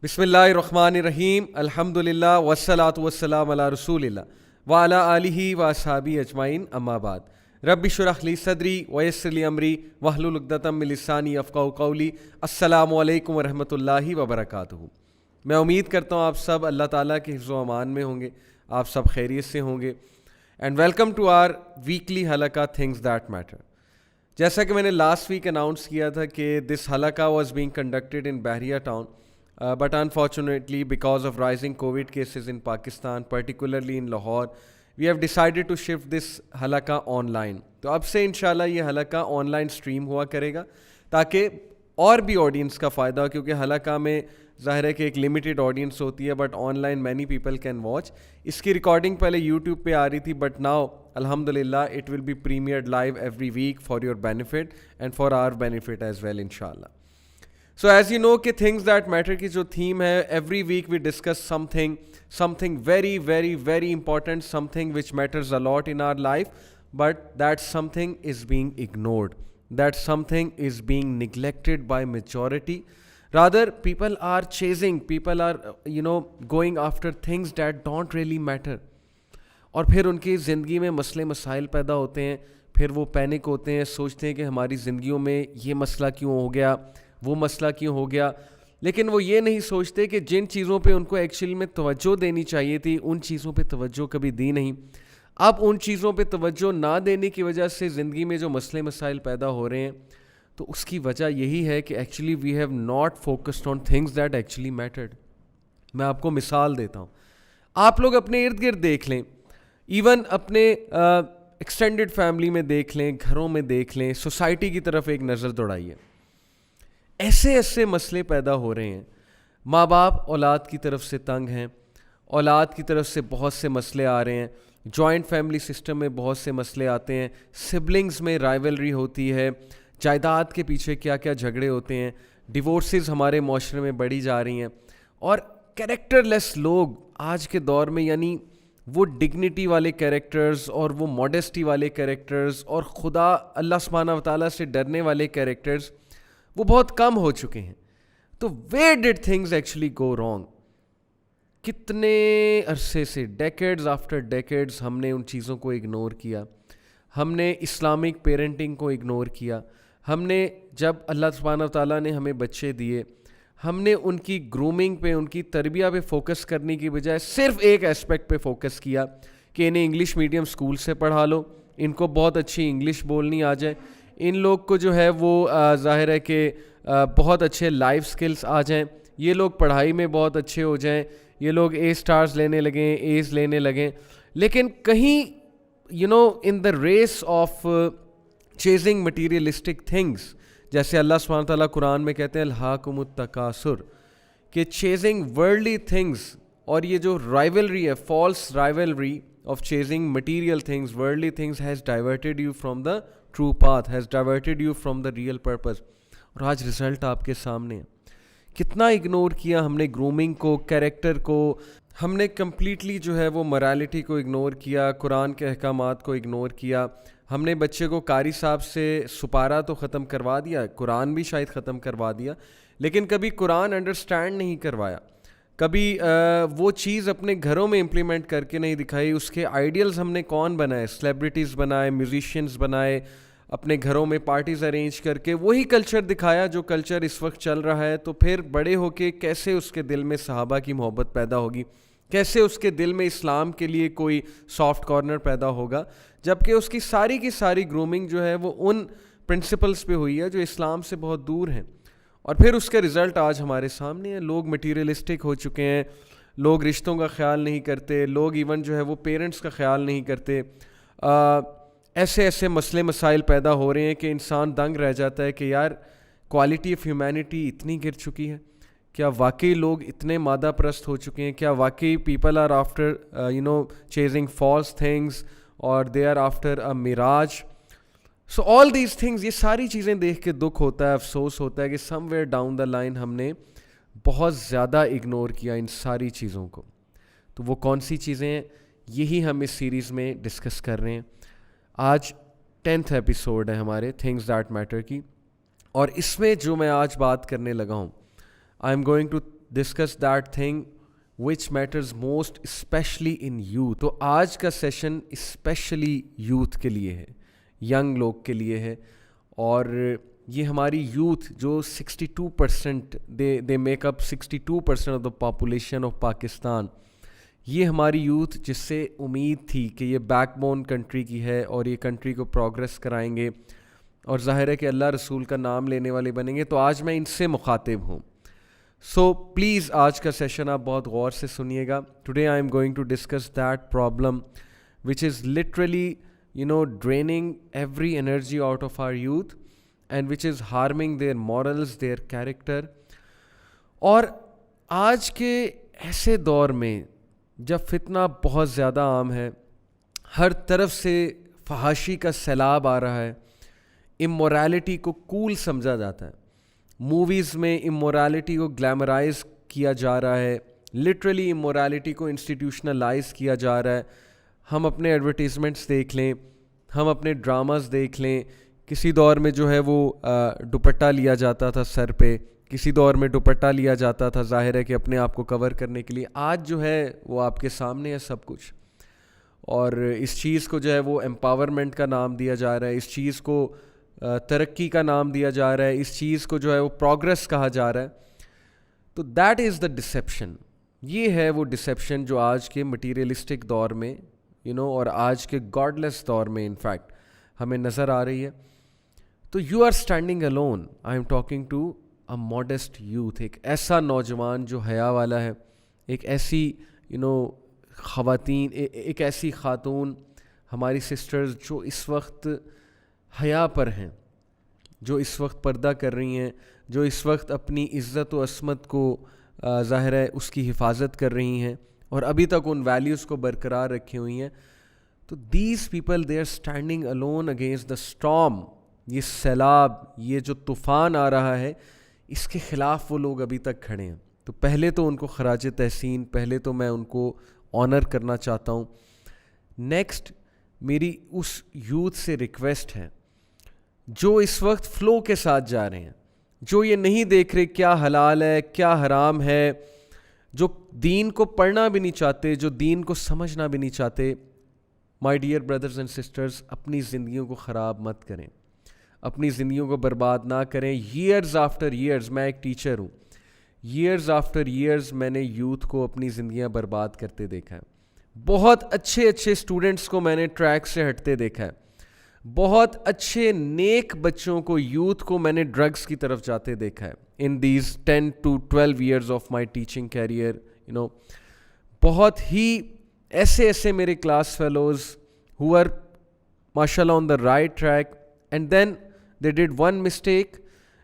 بسم اللہ الرحمن الرحیم الحمدللہ والصلاۃ والسلام علی رسول اللہ وعلی آلہ واصحابہ اجمعین اما بعد رب اشرح لی صدری ویسر لی امری واحلل عقدۃ من لسانی یفقہوا قولی. السلام علیکم ورحمۃ اللہ وبرکاتہ. میں امید کرتا ہوں آپ سب اللہ تعالیٰ کے حفظ و امان میں ہوں گے, آپ سب خیریت سے ہوں گے. And welcome to our weekly حلقہ تھنگز دیٹ میٹر. جیسا کہ میں نے لاسٹ ویک اناؤنس کیا تھا کہ دس حلقہ واز بینگ کنڈکٹیڈ ان بحریہ town, but unfortunately because of rising COVID cases in Pakistan, particularly in Lahore, we have decided to shift this halaqah online. تو اب سے انشاءاللہ یہ حلقہ آن لائن اسٹریم ہوا کرے گا تاکہ اور بھی آڈینس کا فائدہ ہو, کیونکہ حلقہ میں ظاہر ہے کہ ایک لمیٹیڈ آڈینس ہوتی ہے but online many people can watch. اس کی ریکارڈنگ پہلے یوٹیوب پہ آ رہی تھی بٹ ناؤ الحمدللہ it will be premiered live every week for your benefit and for our benefit as well انشاءاللہ. سو ایز یو نو کہ تھنگز دیٹ میٹر کی جو تھیم ہے, every week we discuss something very very very important, something which matters a lot in our life, but that something is being ignored, that something is being neglected by majority. Rather people are chasing, people are going after things that don't really matter. اور پھر ان کی زندگی میں مسئلے مسائل پیدا ہوتے ہیں, پھر وہ پینک ہوتے ہیں, سوچتے ہیں کہ ہماری زندگیوں میں یہ مسئلہ کیوں ہو گیا, وہ مسئلہ کیوں ہو گیا, لیکن وہ یہ نہیں سوچتے کہ جن چیزوں پہ ان کو ایکچولی میں توجہ دینی چاہیے تھی ان چیزوں پہ توجہ کبھی دی نہیں. اب ان چیزوں پہ توجہ نہ دینے کی وجہ سے زندگی میں جو مسئلے مسائل پیدا ہو رہے ہیں, تو اس کی وجہ یہی ہے کہ actually we have not focused on things that actually mattered. میں آپ کو مثال دیتا ہوں, آپ لوگ اپنے ارد گرد دیکھ لیں, ایون اپنے ایکسٹینڈڈ فیملی میں دیکھ لیں, گھروں میں دیکھ لیں, سوسائٹی کی طرف ایک نظر دوڑائیے. ایسے مسئلے پیدا ہو رہے ہیں. ماں باپ اولاد کی طرف سے تنگ ہیں, اولاد کی طرف سے بہت سے مسئلے آ رہے ہیں, جوائنٹ فیملی سسٹم میں بہت سے مسئلے آتے ہیں, سبلنگز میں رائیولری ہوتی ہے, جائیداد کے پیچھے کیا کیا جھگڑے ہوتے ہیں, ڈیورسز ہمارے معاشرے میں بڑھی جا رہی ہیں, اور کیریکٹر لیس لوگ آج کے دور میں, یعنی وہ ڈگنیٹی والے کیریکٹرز اور وہ ماڈیسٹی والے کیریکٹرز اور خدا اللہ سبحانہ و تعالیٰ سے ڈرنے والے کیریکٹرز وہ بہت کم ہو چکے ہیں. تو where ڈڈ things actually go wrong? کتنے عرصے سے, ڈیکیڈز آفٹر ڈیکیڈز ہم نے ان چیزوں کو اگنور کیا, ہم نے اسلامک پیرنٹنگ کو اگنور کیا, ہم نے جب اللہ سبحانہ و تعالیٰ نے ہمیں بچے دیے, ہم نے ان کی گرومنگ پہ, ان کی تربیہ پہ فوکس کرنے کی بجائے صرف ایک اسپیکٹ پہ فوکس کیا کہ انہیں انگلش میڈیم اسکول سے پڑھا لو, ان کو بہت اچھی انگلش بولنی آ جائے, ان لوگ کو جو ہے وہ ظاہر ہے کہ بہت اچھے لائف سکلز آ جائیں, یہ لوگ پڑھائی میں بہت اچھے ہو جائیں, یہ لوگ اے اسٹارز لینے لگیں, ایز لینے لگیں. لیکن کہیں in the race of chasing materialistic things, جیسے اللہ سبحانہ تعالیٰ قرآن میں کہتے ہیں الہاکم التکاثر, کہ chasing worldly things, اور یہ جو rivalry ہے, false rivalry of chasing material things, worldly things has diverted you from the true path, has diverted you from the real purpose. اور آج رزلٹ آپ کے سامنے ہے. کتنا اگنور کیا ہم نے گرومنگ کو, کیریکٹر کو, ہم نے کمپلیٹلی جو ہے وہ morality کو اگنور کیا, قرآن کے احکامات کو اگنور کیا. ہم نے بچے کو قاری صاحب سے سپارہ تو ختم کروا دیا, قرآن بھی شاید ختم کروا دیا, لیکن کبھی قرآن انڈرسٹینڈ نہیں کروایا, کبھی وہ چیز اپنے گھروں میں امپلیمنٹ کر کے نہیں دکھائی. اس کے آئیڈیلز ہم نے کون بنائے, سیلیبریٹیز بنائے, میوزیشینز بنائے, اپنے گھروں میں پارٹیز ارینج کر کے وہی کلچر دکھایا جو کلچر اس وقت چل رہا ہے. تو پھر بڑے ہو کے کیسے اس کے دل میں صحابہ کی محبت پیدا ہوگی, کیسے اس کے دل میں اسلام کے لیے کوئی سافٹ کارنر پیدا ہوگا, جبکہ اس کی ساری گرومنگ جو ہے وہ ان پرنسپلز پہ ہوئی ہے جو اسلام سے بہت دور ہیں. اور پھر اس کا رزلٹ آج ہمارے سامنے ہے. لوگ مٹیریلسٹک ہو چکے ہیں, لوگ رشتوں کا خیال نہیں کرتے, لوگ ایون جو ہے وہ پیرنٹس کا خیال نہیں کرتے. ایسے مسئلے مسائل پیدا ہو رہے ہیں کہ انسان دنگ رہ جاتا ہے کہ یار کوالٹی آف ہیومینٹی اتنی گر چکی ہے. کیا واقعی لوگ اتنے مادہ پرست ہو چکے ہیں؟ کیا واقعی people are after chasing false things اور دے آر آفٹر اے میراج؟ سو آل دیز تھنگز, یہ ساری چیزیں دیکھ کے دکھ ہوتا ہے, افسوس ہوتا ہے کہ سم ویئر ڈاؤن دا لائن ہم نے بہت زیادہ اگنور کیا ان ساری چیزوں کو. تو وہ کون سی چیزیں ہیں, یہی ہم اس سیریز میں ڈسکس کر رہے ہیں. آج 10th ایپیسوڈ ہے ہمارے تھنگز دیٹ میٹر کی, اور اس میں جو میں آج بات کرنے لگا ہوں, I am going to discuss that thing which matters most especially in youth. تو آج کا سیشن اسپیشلی یوتھ کے لیے ہے, ینگ لوگ کے لیے ہے. اور یہ ہماری یوتھ جو 62% they make up 62% of the population of Pakistan, یہ ہماری یوتھ جس سے امید تھی کہ یہ بیک بون کنٹری کی ہے اور یہ کنٹری کو پروگریس کرائیں گے اور ظاہر ہے کہ اللہ رسول کا نام لینے والے بنیں گے. تو آج میں ان سے مخاطب ہوں. سو پلیز آج کا سیشن آپ بہت غور سے سنیے گا. Today I am going to discuss that problem which is literally draining every energy out of our youth and which is harming their morals, their character. اور آج کے ایسے دور میں جب فتنہ بہت زیادہ عام ہے, ہر طرف سے فحاشی کا سیلاب آ رہا ہے, امورالٹی کو کول سمجھا جاتا ہے, موویز میں امورالٹی کو گلیمرائز کیا جا رہا ہے, لٹرلی امورالٹی کو انسٹیٹیوشنلائز کیا جا رہا ہے. ہم اپنے ایڈورٹیزمنٹس دیکھ لیں, ہم اپنے ڈراماز دیکھ لیں, کسی دور میں جو ہے وہ دوپٹہ لیا جاتا تھا سر پہ, کسی دور میں دوپٹہ لیا جاتا تھا ظاہر ہے کہ اپنے آپ کو کور کرنے کے لیے. آج جو ہے وہ آپ کے سامنے ہے سب کچھ, اور اس چیز کو جو ہے وہ امپاورمنٹ کا نام دیا جا رہا ہے, اس چیز کو ترقی کا نام دیا جا رہا ہے, اس چیز کو جو ہے وہ پروگریس کہا جا رہا ہے. تو دیٹ از دا ڈسیپشن. یہ ہے وہ ڈسیپشن جو آج کے مٹیریلسٹک دور میں اور آج کے گاڈ لیس دور میں انفیکٹ ہمیں نظر آ رہی ہے. تو you are standing alone. I am talking to a modest youth, ایک ایسا نوجوان جو حیا والا ہے, ایک ایسی خواتین, ایک ایسی خاتون ہماری سسٹرز جو اس وقت حیا پر ہیں, جو اس وقت پردہ کر رہی ہیں, جو اس وقت اپنی عزت و عصمت کو ظاہر ہے اس کی حفاظت کر رہی ہیں اور ابھی تک ان ویلیوز کو برقرار رکھی ہوئی ہیں. تو these people they are standing alone against the storm. یہ سیلاب, یہ جو طوفان آ رہا ہے, اس کے خلاف وہ لوگ ابھی تک کھڑے ہیں. تو پہلے تو ان کو خراج تحسین, پہلے تو میں ان کو آنر کرنا چاہتا ہوں. نیکسٹ میری اس یوتھ سے ریکویسٹ ہے جو اس وقت فلو کے ساتھ جا رہے ہیں, جو یہ نہیں دیکھ رہے کیا حلال ہے کیا حرام ہے, جو دین کو پڑھنا بھی نہیں چاہتے, جو دین کو سمجھنا بھی نہیں چاہتے. My dear brothers and sisters, اپنی زندگیوں کو خراب مت کریں, اپنی زندگیوں کو برباد نہ کریں. ایئرز آفٹر ایئرز, میں ایک ٹیچر ہوں, ایئرز آفٹر ایئرز میں نے یوتھ کو اپنی زندگیاں برباد کرتے دیکھا ہے. بہت اچھے اسٹوڈنٹس کو میں نے ٹریک سے ہٹتے دیکھا ہے, بہت اچھے نیک بچوں کو, یوتھ کو میں نے ڈرگس کی طرف جاتے دیکھا ہے in these 10 to 12 years of my teaching career. بہت ہی ایسے میرے class fellows who are mashallah on the right track and then they did one mistake,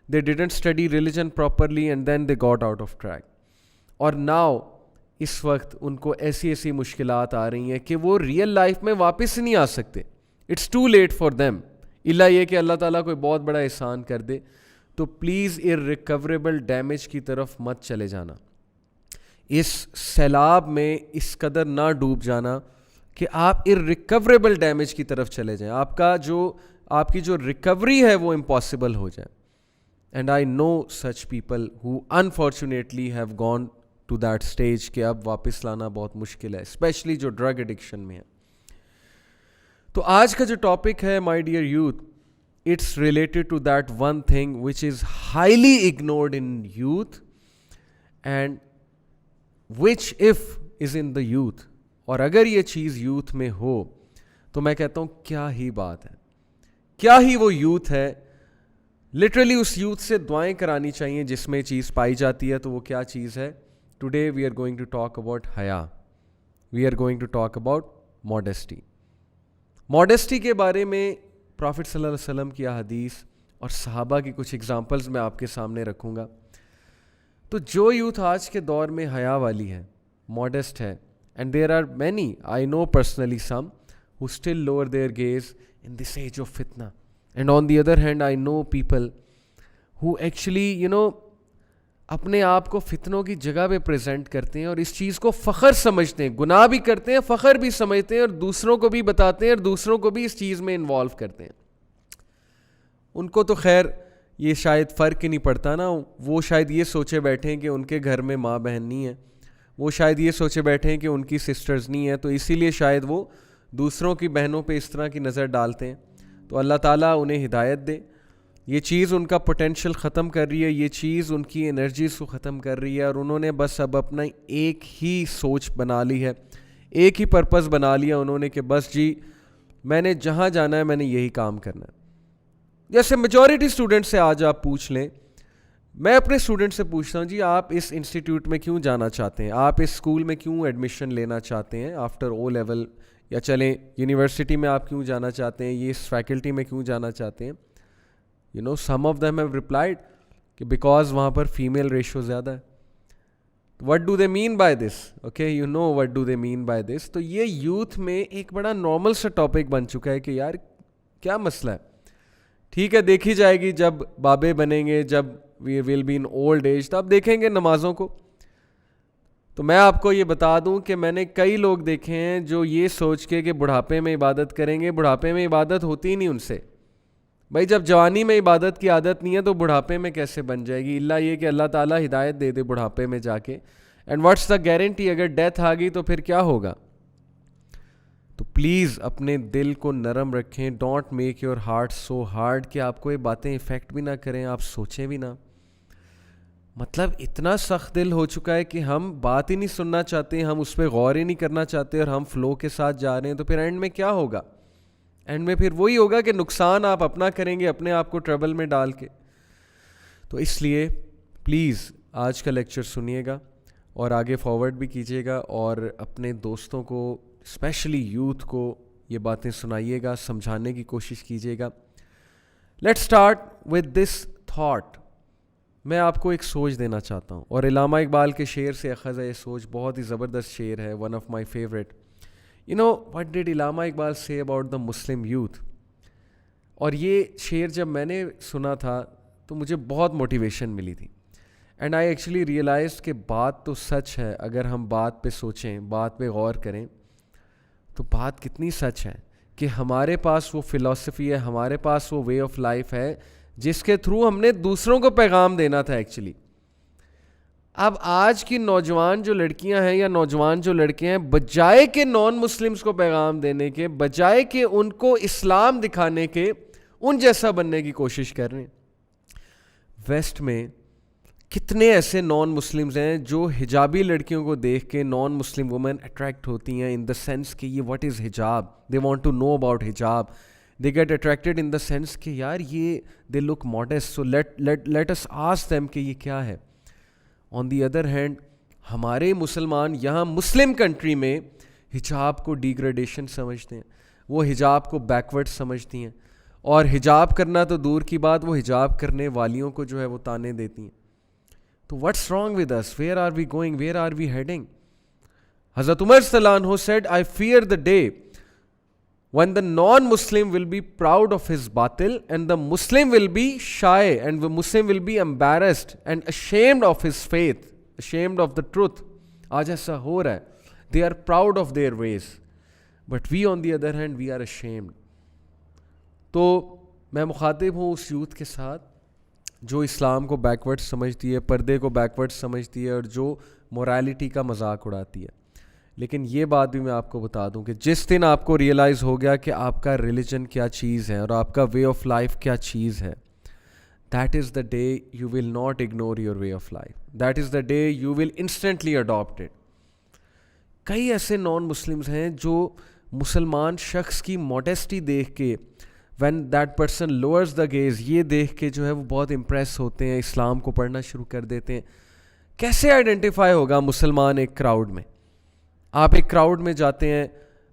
they didn't study religion properly and then they got out of track. اور now اس وقت ان کو ایسی مشکلات آ رہی ہیں کہ وہ ریئل لائف میں واپس نہیں آ سکتے. It's too late for them, الا یہ کہ اللہ تعالیٰ کوئی بہت بڑا احسان کر دے. تو پلیز irrecoverable ڈیمیج کی طرف مت چلے جانا, اس سیلاب میں اس قدر نہ ڈوب جانا کہ آپ irrecoverable ڈیمیج کی طرف چلے جائیں, آپ کی جو ریکوری ہے وہ امپاسبل ہو جائے. And I know such people who unfortunately have gone to that stage کہ اب واپس لانا بہت مشکل ہے, اسپیشلی جو ڈرگ ایڈکشن میں ہے. تو آج کا جو ٹاپک ہے my dear youth, it's related to that one thing which is highly ignored in youth and which if is in the youth. اور اگر یہ چیز یوتھ میں ہو تو میں کہتا ہوں کیا ہی بات ہے, کیا ہی وہ یوتھ ہے. لٹرلی اس یوتھ سے دعائیں کرانی چاہیے جس میں چیز پائی جاتی ہے. تو وہ کیا چیز ہے؟ Today we are going to talk about حیا, we are going to talk about modesty. Modesty کے بارے میں پرافٹ صلی اللہ علیہ وسلم کی احادیث اور صحابہ کی کچھ ایگزامپلز میں آپ کے سامنے رکھوں گا. تو جو یوتھ آج کے دور میں حیا والی ہے, ماڈسٹ ہے, and there are many, I know personally some who still lower their gaze in this age of fitna. And on the other hand, I know people who actually, اپنے آپ کو فتنوں کی جگہ پہ پریزنٹ کرتے ہیں اور اس چیز کو فخر سمجھتے ہیں, گناہ بھی کرتے ہیں, فخر بھی سمجھتے ہیں, اور دوسروں کو بھی بتاتے ہیں اور دوسروں کو بھی اس چیز میں انوالو کرتے ہیں. ان کو تو خیر یہ شاید فرق ہی نہیں پڑتا نا. وہ شاید یہ سوچے بیٹھے ہیں کہ ان کے گھر میں ماں بہن نہیں ہے, وہ شاید یہ سوچے بیٹھے ہیں کہ ان کی سسٹرز نہیں ہیں, تو اسی لیے شاید وہ دوسروں کی بہنوں پہ اس طرح کی نظر ڈالتے ہیں. تو اللہ تعالیٰ انہیں ہدایت دے. یہ چیز ان کا پوٹینشیل ختم کر رہی ہے, یہ چیز ان کی انرجیز کو ختم کر رہی ہے, اور انہوں نے بس اب اپنا ایک ہی سوچ بنا لی ہے, ایک ہی پرپس بنا لیا انہوں نے کہ بس جی میں نے جہاں جانا ہے میں نے یہی کام کرنا ہے. جیسے میجورٹی اسٹوڈنٹ سے آج آپ پوچھ لیں, میں اپنے اسٹوڈنٹ سے پوچھتا ہوں جی آپ اس انسٹیٹیوٹ میں کیوں جانا چاہتے ہیں, آپ اس اسکول میں کیوں ایڈمیشن لینا چاہتے ہیں آفٹر او لیول, یا چلیں یونیورسٹی میں آپ کیوں جانا چاہتے ہیں, یہ اس فیکلٹی میں کیوں جانا چاہتے ہیں. some of them have replied کہ بیکاز وہاں پر فیمیل ریشو زیادہ ہے. What do they mean by this? Okay, what do they mean by this? تو یہ یوتھ میں ایک بڑا نارمل سا ٹاپک بن چکا ہے کہ یار کیا مسئلہ ہے, ٹھیک ہے دیکھی جائے گی جب بابے بنیں گے, جب we will be in old age, تب دیکھیں گے نمازوں کو. تو میں آپ کو یہ بتا دوں کہ میں نے کئی لوگ دیکھے ہیں جو یہ سوچ کے کہ بڑھاپے میں عبادت کریں گے, بڑھاپے میں عبادت ہوتی ہی نہیں ان سے. بھائی جب جوانی میں عبادت کی عادت نہیں ہے تو بڑھاپے میں کیسے بن جائے گی, اللہ یہ کہ اللہ تعالیٰ ہدایت دے دے بڑھاپے میں جا کے. اینڈ واٹس دا گارنٹی, اگر ڈیتھ آ گئی تو پھر کیا ہوگا. تو پلیز اپنے دل کو نرم رکھیں, don't make your heart so hard کہ آپ کو یہ باتیں افیکٹ بھی نہ کریں, آپ سوچیں بھی نہ. مطلب اتنا سخت دل ہو چکا ہے کہ ہم بات ہی نہیں سننا چاہتے, ہم اس پہ غور ہی نہیں کرنا چاہتے, اور ہم فلو کے ساتھ جا رہے ہیں. تو پھر اینڈ میں کیا ہوگا, اینڈ میں پھر وہی ہوگا کہ نقصان آپ اپنا کریں گے, اپنے آپ کو ٹربل میں ڈال کے. تو اس لیے پلیز آج کا لیکچر سنیے گا اور آگے فارورڈ بھی کیجیے گا, اور اپنے دوستوں کو اسپیشلی یوتھ کو یہ باتیں سنائیے گا, سمجھانے کی کوشش کیجیے گا. Let start with this thought. میں آپ کو ایک سوچ دینا چاہتا ہوں, اور علامہ اقبال کے شعر سے اخذ ہے یہ سوچ, بہت ہی زبردست شعر ہے, one of my favourite. what did Allama Iqbal say about the Muslim youth? اور یہ شعر جب میں نے سنا تھا تو مجھے بہت موٹیویشن ملی تھی, اینڈ آئی ایکچولی ریئلائزڈ کہ بات تو سچ ہے. اگر ہم بات پہ سوچیں, بات پہ غور کریں تو بات کتنی سچ ہے کہ ہمارے پاس وہ فلسفی ہے, ہمارے پاس وہ وے آف لائف ہے جس کے تھرو ہم نے دوسروں کو پیغام دینا تھا ایکچولی. اب آج کی نوجوان جو لڑکیاں ہیں یا نوجوان جو لڑکے ہیں, بجائے کہ نان مسلمز کو پیغام دینے کے, بجائے کہ ان کو اسلام دکھانے کے, ان جیسا بننے کی کوشش کر رہے ہیں. ویسٹ میں کتنے ایسے نان مسلمز ہیں جو حجابی لڑکیوں کو دیکھ کے نان مسلم وومن اٹریکٹ ہوتی ہیں, ان دا سینس کہ یہ واٹ از حجاب, they want to know about حجاب, they get attracted in the sense کہ یار یہ they look modest, so let us ask them کہ یہ کیا ہے. آن دی ادر ہینڈ ہمارے مسلمان یہاں مسلم کنٹری میں حجاب کو ڈیگریڈیشن سمجھتے ہیں, وہ حجاب کو بیکورڈ سمجھتی ہیں, اور حجاب کرنا تو دور کی بات, وہ حجاب کرنے والیوں کو جو ہے وہ تانے دیتی ہیں. تو what's wrong with us, where are we going, where are we heading. حضرت عمر صلی اللہ عنہ said, I fear the day when the non-Muslim will be proud of his batil and the Muslim will be shy and the Muslim will be embarrassed and ashamed of his faith, ashamed of the truth. آج ایسا ہو رہا ہے. They are proud of their ways, but we on the other hand we are ashamed. تو میں مخاطب ہوں اس youth کے ساتھ جو اسلام کو بیکورڈ سمجھتی ہے, پردے کو بیکورڈ سمجھتی ہے, اور جو مورالٹی کا مذاق اڑاتی ہے. لیکن یہ بات بھی میں آپ کو بتا دوں کہ جس دن آپ کو ریئلائز ہو گیا کہ آپ کا ریلیجن کیا چیز ہے اور آپ کا وے آف لائف کیا چیز ہے, that is the day you will not ignore your way of life, that is the day you will instantly adopt it. کئی ایسے نان مسلمز ہیں جو مسلمان شخص کی موڈیسٹی دیکھ کے, when that person lowers the gaze, یہ دیکھ کے جو ہے وہ بہت امپریس ہوتے ہیں, اسلام کو پڑھنا شروع کر دیتے ہیں. کیسے آئیڈینٹیفائی ہوگا مسلمان ایک کراؤڈ میں؟ آپ ایک کراؤڈ میں جاتے ہیں,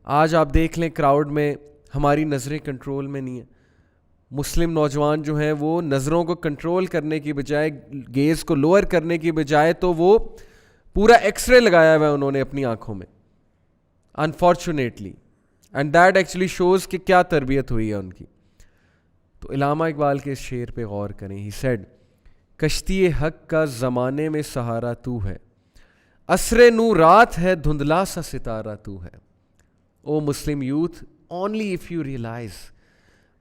آج آپ دیکھ لیں کراؤڈ میں ہماری نظریں کنٹرول میں نہیں ہیں. مسلم نوجوان جو ہیں وہ نظروں کو کنٹرول کرنے کی بجائے, گیز کو لوور کرنے کی بجائے, تو وہ پورا ایکس رے لگایا ہوا ہے انہوں نے اپنی آنکھوں میں, unfortunately, and that actually shows کہ کیا تربیت ہوئی ہے ان کی. تو علامہ اقبال کے اس شعر پہ غور کریں. ہی سیڈ, کشتی حق کا زمانے میں سہارا تو ہے, عصر نو رات ہے دھندلا سا ستارہ تو ہے. O Muslim youth, only if you realise,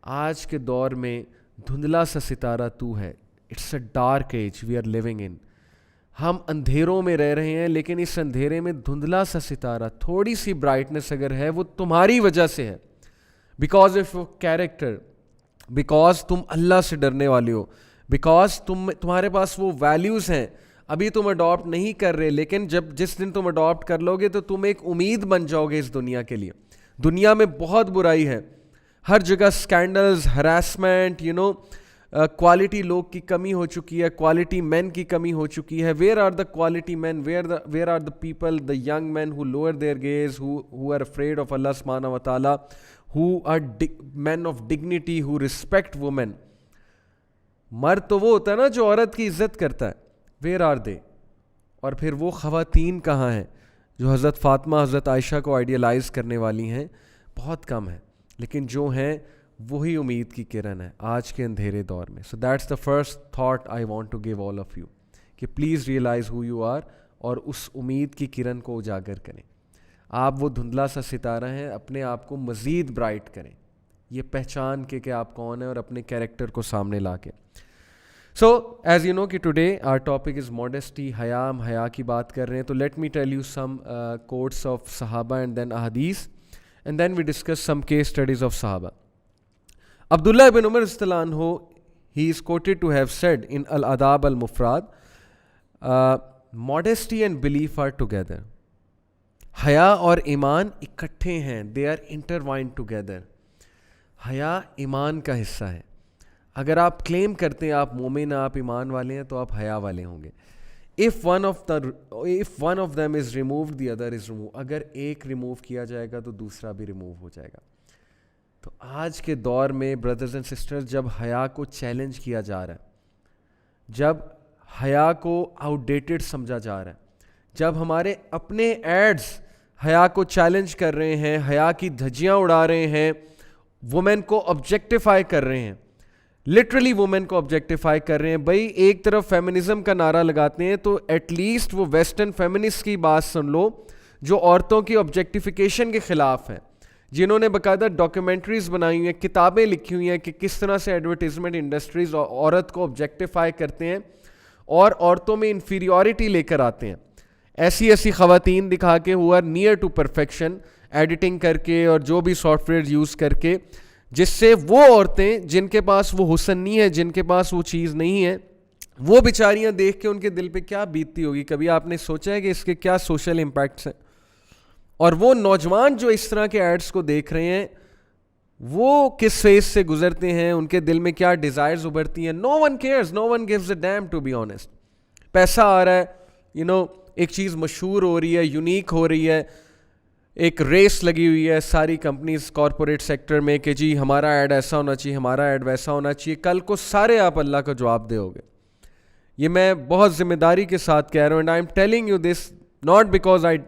آج کے دور میں دھندلا سا ستارہ تو ہے. It's a dark age we are living in. ہم اندھیروں میں رہ رہے ہیں, لیکن اس اندھیرے میں دھندلا سا ستارہ, تھوڑی سی برائٹنس اگر ہے وہ تمہاری وجہ سے ہے, because of your character, because تم اللہ سے ڈرنے والے ہو, بیکاز تمہارے پاس وہ ویلیوز ہیں. ابھی تم اڈاپٹ نہیں کر رہے, لیکن جس دن تم اڈاپٹ کر لو گے تو تم ایک امید بن جاؤ گے اس دنیا کے لیے. دنیا میں بہت برائی ہے, ہر جگہ اسکینڈلز, ہراسمنٹ, کوالٹی لوگ کی کمی ہو چکی ہے, کوالٹی مین کی کمی ہو چکی ہے. Where are the quality men, where are the people, the young men who lower their gaze, who are afraid of اللہ سبحانہ و تعالیٰ, who are men of dignity, who respect women. مرد تو وہ ہوتا ہے نا جو عورت کی عزت کرتا ہے. where are they؟ اور پھر وہ خواتین کہاں ہیں جو حضرت فاطمہ, حضرت عائشہ کو آئیڈیلائز کرنے والی ہیں؟ بہت کم ہیں, لیکن جو ہیں وہی امید کی کرن ہے آج کے اندھیرے دور میں. so that's the first thought I want to give all of you, کہ please realise who you are اور اس امید کی کرن کو اجاگر کریں. آپ وہ دھندلا سا ستارہ ہیں, اپنے آپ کو مزید برائٹ کریں, یہ پہچان کے کہ آپ کون ہیں اور اپنے کیریکٹر کو سامنے لا کے. سو ایز یو نو کہ today our topic is modesty, حیا. ہم حیا کی بات کر رہے ہیں, تو let me tell you some quotes of صحابہ اینڈ دین احادیث, and then we discuss some case studies of صحابہ. عبداللہ بن عمر رضی اللہ عنہ, he is quoted to have said in الآداب المفراد, modesty and belief are together. حیا اور ایمان اکٹھے ہیں, دے آر انٹروائنڈ ٹوگیدر. حیا ایمان کا حصہ ہے. اگر آپ کلیم کرتے ہیں آپ مومن ہیں, آپ ایمان والے ہیں, تو آپ حیا والے ہوں گے. if one of them is removed, the other is removed. اگر ایک ریموو کیا جائے گا تو دوسرا بھی ریموو ہو جائے گا. تو آج کے دور میں بردرز اینڈ سسٹرز, جب حیا کو چیلنج کیا جا رہا ہے, جب حیا کو آؤٹ ڈیٹڈ سمجھا جا رہا ہے, جب ہمارے اپنے ایڈز حیا کو چیلنج کر رہے ہیں, حیا کی دھجیاں اڑا رہے ہیں, وومن کو آبجیکٹیفائی کر رہے ہیں, لٹرلی وومن کو آبجیکٹیفائی کر رہے ہیں. بھائی ایک طرف فیمنزم کا نعرہ لگاتے ہیں, تو ایٹ لیسٹ وہ ویسٹرن فیمنسٹ کی بات سن لو جو عورتوں کی آبجیکٹیفیکیشن کے خلاف ہیں, جنہوں نے باقاعدہ ڈاکیومنٹریز بنائی ہوئی ہیں, کتابیں لکھی ہوئی ہیں کہ کس طرح سے ایڈورٹیزمنٹ انڈسٹریز عورت کو آبجیکٹیفائی کرتے ہیں اور عورتوں میں انفیریورٹی لے کر آتے ہیں. ایسی خواتین دکھا کے who are near to perfection, editing کر کے اور جو بھی سافٹ ویئر یوز کر کے, جس سے وہ عورتیں جن کے پاس وہ حسن نہیں ہے, جن کے پاس وہ چیز نہیں ہے, وہ بیچاریاں دیکھ کے ان کے دل پہ کیا بیتتی ہوگی. کبھی آپ نے سوچا ہے کہ اس کے کیا سوشل امپیکٹس ہیں؟ اور وہ نوجوان جو اس طرح کے ایڈس کو دیکھ رہے ہیں, وہ کس فیز سے گزرتے ہیں, ان کے دل میں کیا ڈیزائرز ابھرتی ہیں. no one cares, no one gives a damn, to be honest. پیسہ آ رہا ہے, ایک چیز مشہور ہو رہی ہے, یونیک ہو رہی ہے, ایک ریس لگی ہوئی ہے ساری کمپنیز کارپوریٹ سیکٹر میں کہ جی ہمارا ایڈ ایسا ہونا چاہیے, ہمارا ایڈ ویسا ہونا چاہیے. کل کو سارے آپ اللہ کا جواب دے ہوگے. یہ میں بہت ذمہ داری کے ساتھ کہہ رہا ہوں, and I am telling you this not because I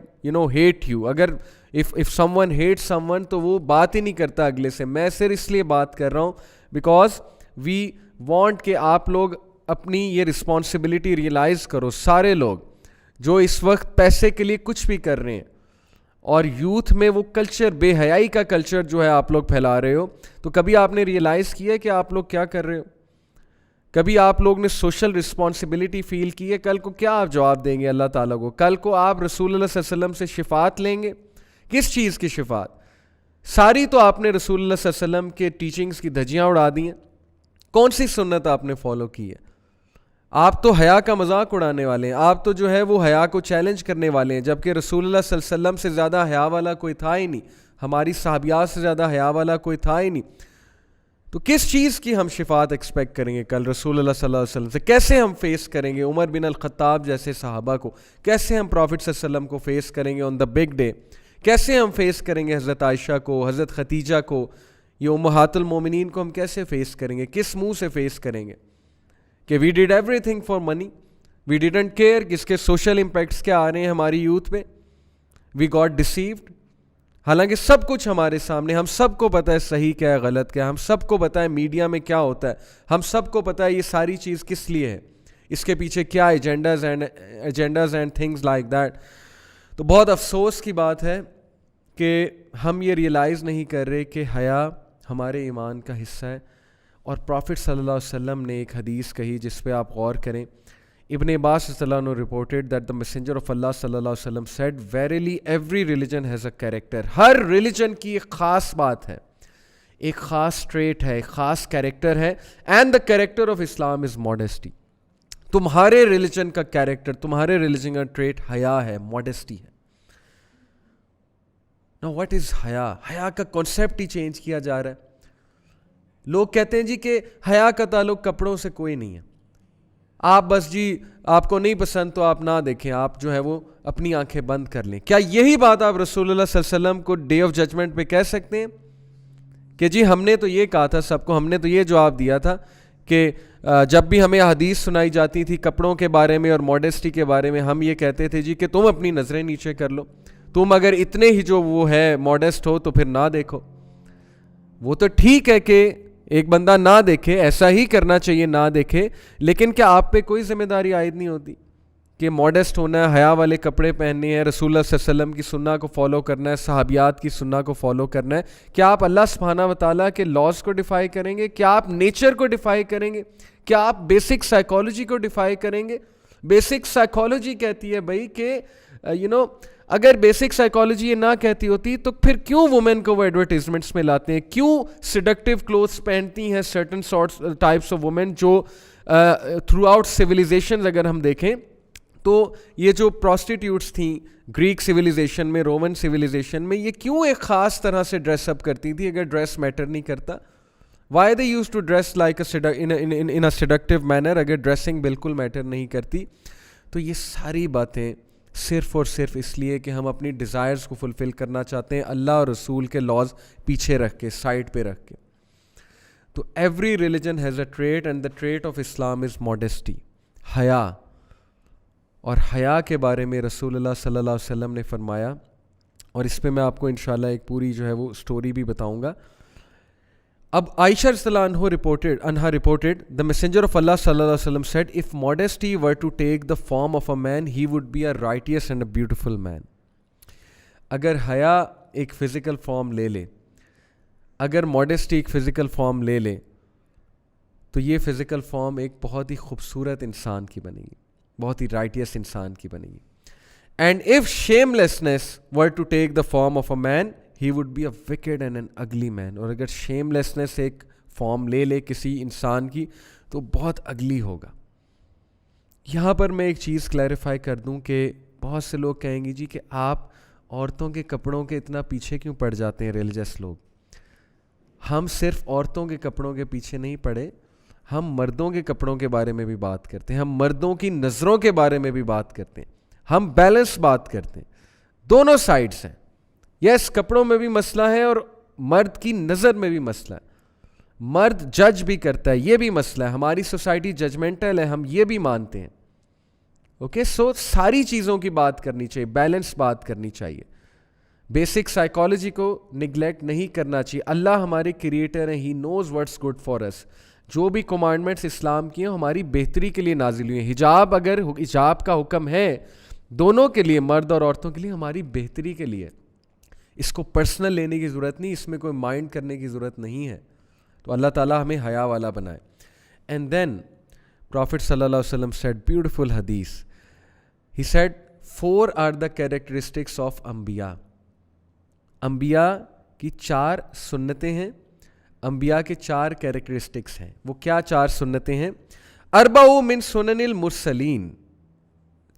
hate you. اگر if someone hates someone تو وہ بات ہی نہیں کرتا اگلے سے. میں صرف اس لیے بات کر رہا ہوں بیکاز وی وانٹ کہ آپ لوگ اپنی یہ رسپانسبلٹی ریئلائز کرو. سارے لوگ جو اس وقت پیسے کے لیے کچھ بھی کر رہے ہیں, اور یوتھ میں وہ کلچر, بے حیائی کا کلچر جو ہے آپ لوگ پھیلا رہے ہو, تو کبھی آپ نے ریئلائز کیا کہ آپ لوگ کیا کر رہے ہو؟ کبھی آپ لوگ نے سوشل رسپانسبلٹی فیل کی ہے؟ کل کو کیا آپ جواب دیں گے اللہ تعالیٰ کو؟ کل کو آپ رسول اللہ صلی اللہ علیہ وسلم سے شفاعت لیں گے. کس چیز کی شفاعت؟ ساری تو آپ نے رسول اللہ صلی اللہ علیہ وسلم کے ٹیچنگز کی دھجیاں اڑا دی ہیں. کون سی سنت آپ نے فالو کی ہے؟ آپ تو حیا کا مذاق اڑانے والے ہیں, آپ تو جو ہے وہ حیا کو چیلنج کرنے والے ہیں, جبکہ رسول اللہ صلی اللہ علیہ وسلم سے زیادہ حیا والا کوئی تھا ہی نہیں, ہماری صحابیات سے زیادہ حیا والا کوئی تھا ہی نہیں. تو کس چیز کی ہم شفاعت ایکسپیکٹ کریں گے کل رسول اللہ صلی اللہ علیہ وسلم سے؟ کیسے ہم فیس کریں گے عمر بن الخطاب جیسے صحابہ کو؟ کیسے ہم پروفٹ صلی اللہ علیہ وسلم کو فیس کریں گے آن دا بگ ڈے؟ کیسے ہم فیس کریں گے حضرت عائشہ کو, حضرت ختیجہ کو, یہ امہات المومنین کو ہم کیسے فیس کریں گے؟ کس منہ سے فیس کریں گے کہ we did everything for money, we didn't care کہ اس کے سوشل امپیکٹس کیا آ رہے ہیں ہماری یوتھ پہ, وی گاٹ ڈیسیوڈ. حالانکہ سب کچھ ہمارے سامنے, ہم سب کو پتہ ہے صحیح کیا ہے غلط کیا ہے, ہم سب کو پتہ ہے میڈیا میں کیا ہوتا ہے, ہم سب کو پتہ ہے یہ ساری چیز کس لیے ہے, اس کے پیچھے کیا agendas and things like that. تو بہت افسوس کی بات ہے کہ ہم یہ ریئلائز نہیں کر رہے کہ حیا ہمارے ایمان کا حصہ ہے, اور پرافٹ صلی اللہ علیہ وسلم نے ایک حدیث کہی جس پہ آپ غور کریں. ابن عباس رضی اللہ عنہ reported that the messenger of Allah صلی اللہ علیہ وسلم said verily every religion has a character. Hare religion کی ایک خاص بات ہے, ایک خاص ٹریٹ ہے, ایک خاص کیریکٹر ہے. And the character of Islam is modesty. تمہارے ریلیجن کا کیریکٹر, تمہارے ریلیجن کا ٹریٹ حیا ہے, ماڈیسٹی ہے. Now what is حیا؟ حیا کا کانسیپٹ ہی چینج کیا جا رہا ہے. لوگ کہتے ہیں جی کہ حیا کا تعلق کپڑوں سے کوئی نہیں ہے, آپ بس جی آپ کو نہیں پسند تو آپ نہ دیکھیں, آپ جو ہے وہ اپنی آنکھیں بند کر لیں. کیا یہی بات آپ رسول اللہ صلی اللہ علیہ وسلم کو ڈے آف ججمنٹ پہ کہہ سکتے ہیں کہ جی ہم نے تو یہ کہا تھا سب کو, ہم نے تو یہ جواب دیا تھا کہ جب بھی ہمیں حدیث سنائی جاتی تھی کپڑوں کے بارے میں اور ماڈیسٹی کے بارے میں, ہم یہ کہتے تھے جی کہ تم اپنی نظریں نیچے کر لو, تم اگر اتنے ہی جو وہ ہے ماڈیسٹ ہو تو پھر نہ دیکھو. وہ تو ٹھیک ہے کہ ایک بندہ نہ دیکھے, ایسا ہی کرنا چاہیے, نہ دیکھے, لیکن کیا آپ پہ کوئی ذمہ داری عائد نہیں ہوتی کہ ماڈیسٹ ہونا ہے, حیا والے کپڑے پہننے ہیں, رسول اللہ صلی اللہ علیہ وسلم کی سنہ کو فالو کرنا ہے, صحابیات کی سنہ کو فالو کرنا ہے؟ کیا آپ اللہ سبحانہ و تعالیٰ کے لاز کو ڈیفائی کریں گے؟ کیا آپ نیچر کو ڈیفائی کریں گے؟ کیا آپ بیسک سائیکالوجی کو ڈیفائی کریں گے؟ بیسک سائیکالوجی کہتی ہے بھائی کہ اگر بیسک سائیکالوجی یہ نہ کہتی ہوتی تو پھر کیوں وومن کو وہ ایڈورٹیزمنٹس میں لاتے ہیں, کیوں سیڈکٹیو کلوتھس پہنتی ہیں certain sorts types of women جو تھرو آؤٹ سویلائزیشنز اگر ہم دیکھیں تو یہ جو پروسٹیٹیوٹس تھیں گریک سویلائزیشن میں, رومن سویلائزیشن میں, یہ کیوں ایک خاص طرح سے ڈریس اپ کرتی تھی اگر ڈریس میٹر نہیں کرتا؟ Why they use to dress like in a seductive manner اگر ڈریسنگ بالکل میٹر نہیں کرتی؟ تو یہ ساری باتیں صرف اور صرف اس لیے کہ ہم اپنی ڈیزائرز کو فلفل کرنا چاہتے ہیں, اللہ اور رسول کے لاز پیچھے رکھ کے, سائڈ پہ رکھ کے. تو every religion has a trait and the trait of Islam is modesty, حیا. اور حیا کے بارے میں رسول اللہ صلی اللہ علیہ وسلم نے فرمایا, اور اس پہ میں آپ کو انشاءاللہ ایک پوری جو ہے وہ سٹوری بھی بتاؤں گا. اب عائشہ رضی اللہ عنہا reported the messenger of Allah صلی اللہ علیہ وسلم said if modesty were to take the form of a man he would be a righteous and a beautiful man. اگر حیا ایک فزیکل فارم لے لے, اگر ماڈیسٹی ایک فزیکل فارم لے لے تو یہ فزیکل فارم ایک بہت ہی خوبصورت انسان کی بنے گی, بہت ہی رائٹیس انسان کی بنے گی. And if shamelessness were to take the form of a man he would be a wicked and an ugly man. اور اگر shamelessness ایک فارم لے لے کسی انسان کی تو بہت اگلی ہوگا. یہاں پر میں ایک چیز کلیریفائی کر دوں کہ بہت سے لوگ کہیں گے جی کہ آپ عورتوں کے کپڑوں کے اتنا پیچھے کیوں پڑ جاتے ہیں ریلیجس لوگ؟ ہم صرف عورتوں کے کپڑوں کے پیچھے نہیں پڑے, ہم مردوں کے کپڑوں کے بارے میں بھی بات کرتے ہیں, ہم مردوں کی نظروں کے بارے میں بھی بات کرتے ہیں, ہم بیلنس بات کرتے ہیں, دونوں سائڈز ہیں. یس کپڑوں میں بھی مسئلہ ہے اور مرد کی نظر میں بھی مسئلہ ہے, مرد جج بھی کرتا ہے, یہ بھی مسئلہ ہے. ہماری سوسائٹی ججمنٹل ہے, ہم یہ بھی مانتے ہیں. اوکے, سو ساری چیزوں کی بات کرنی چاہیے, بیلنس بات کرنی چاہیے. بیسک سائیکالوجی کو نگلیکٹ نہیں کرنا چاہیے. اللہ ہمارے کریٹر ہیں, ہی نوز واٹس گڈ فار اس. جو بھی کمانڈمنٹس اسلام کی ہیں ہماری بہتری کے لیے نازل ہوئی ہیں. حجاب اگر حجاب کا حکم ہے دونوں کے لیے, مرد اور عورتوں کے لیے, ہماری بہتری کے لیے. اس کو پرسنل لینے کی ضرورت نہیں, اس میں کوئی مائنڈ کرنے کی ضرورت نہیں ہے. تو اللہ تعالیٰ ہمیں حیا والا بنائے. اینڈ دین پرافٹ صلی اللہ علیہ وسلم said beautiful حدیث, he said 4 are the characteristics of انبیاء. انبیاء کی 4 سنتیں ہیں, انبیاء کے 4 کیریکٹرسٹکس ہیں. وہ کیا 4 سنتیں ہیں؟ 4 من سنن المرسلین,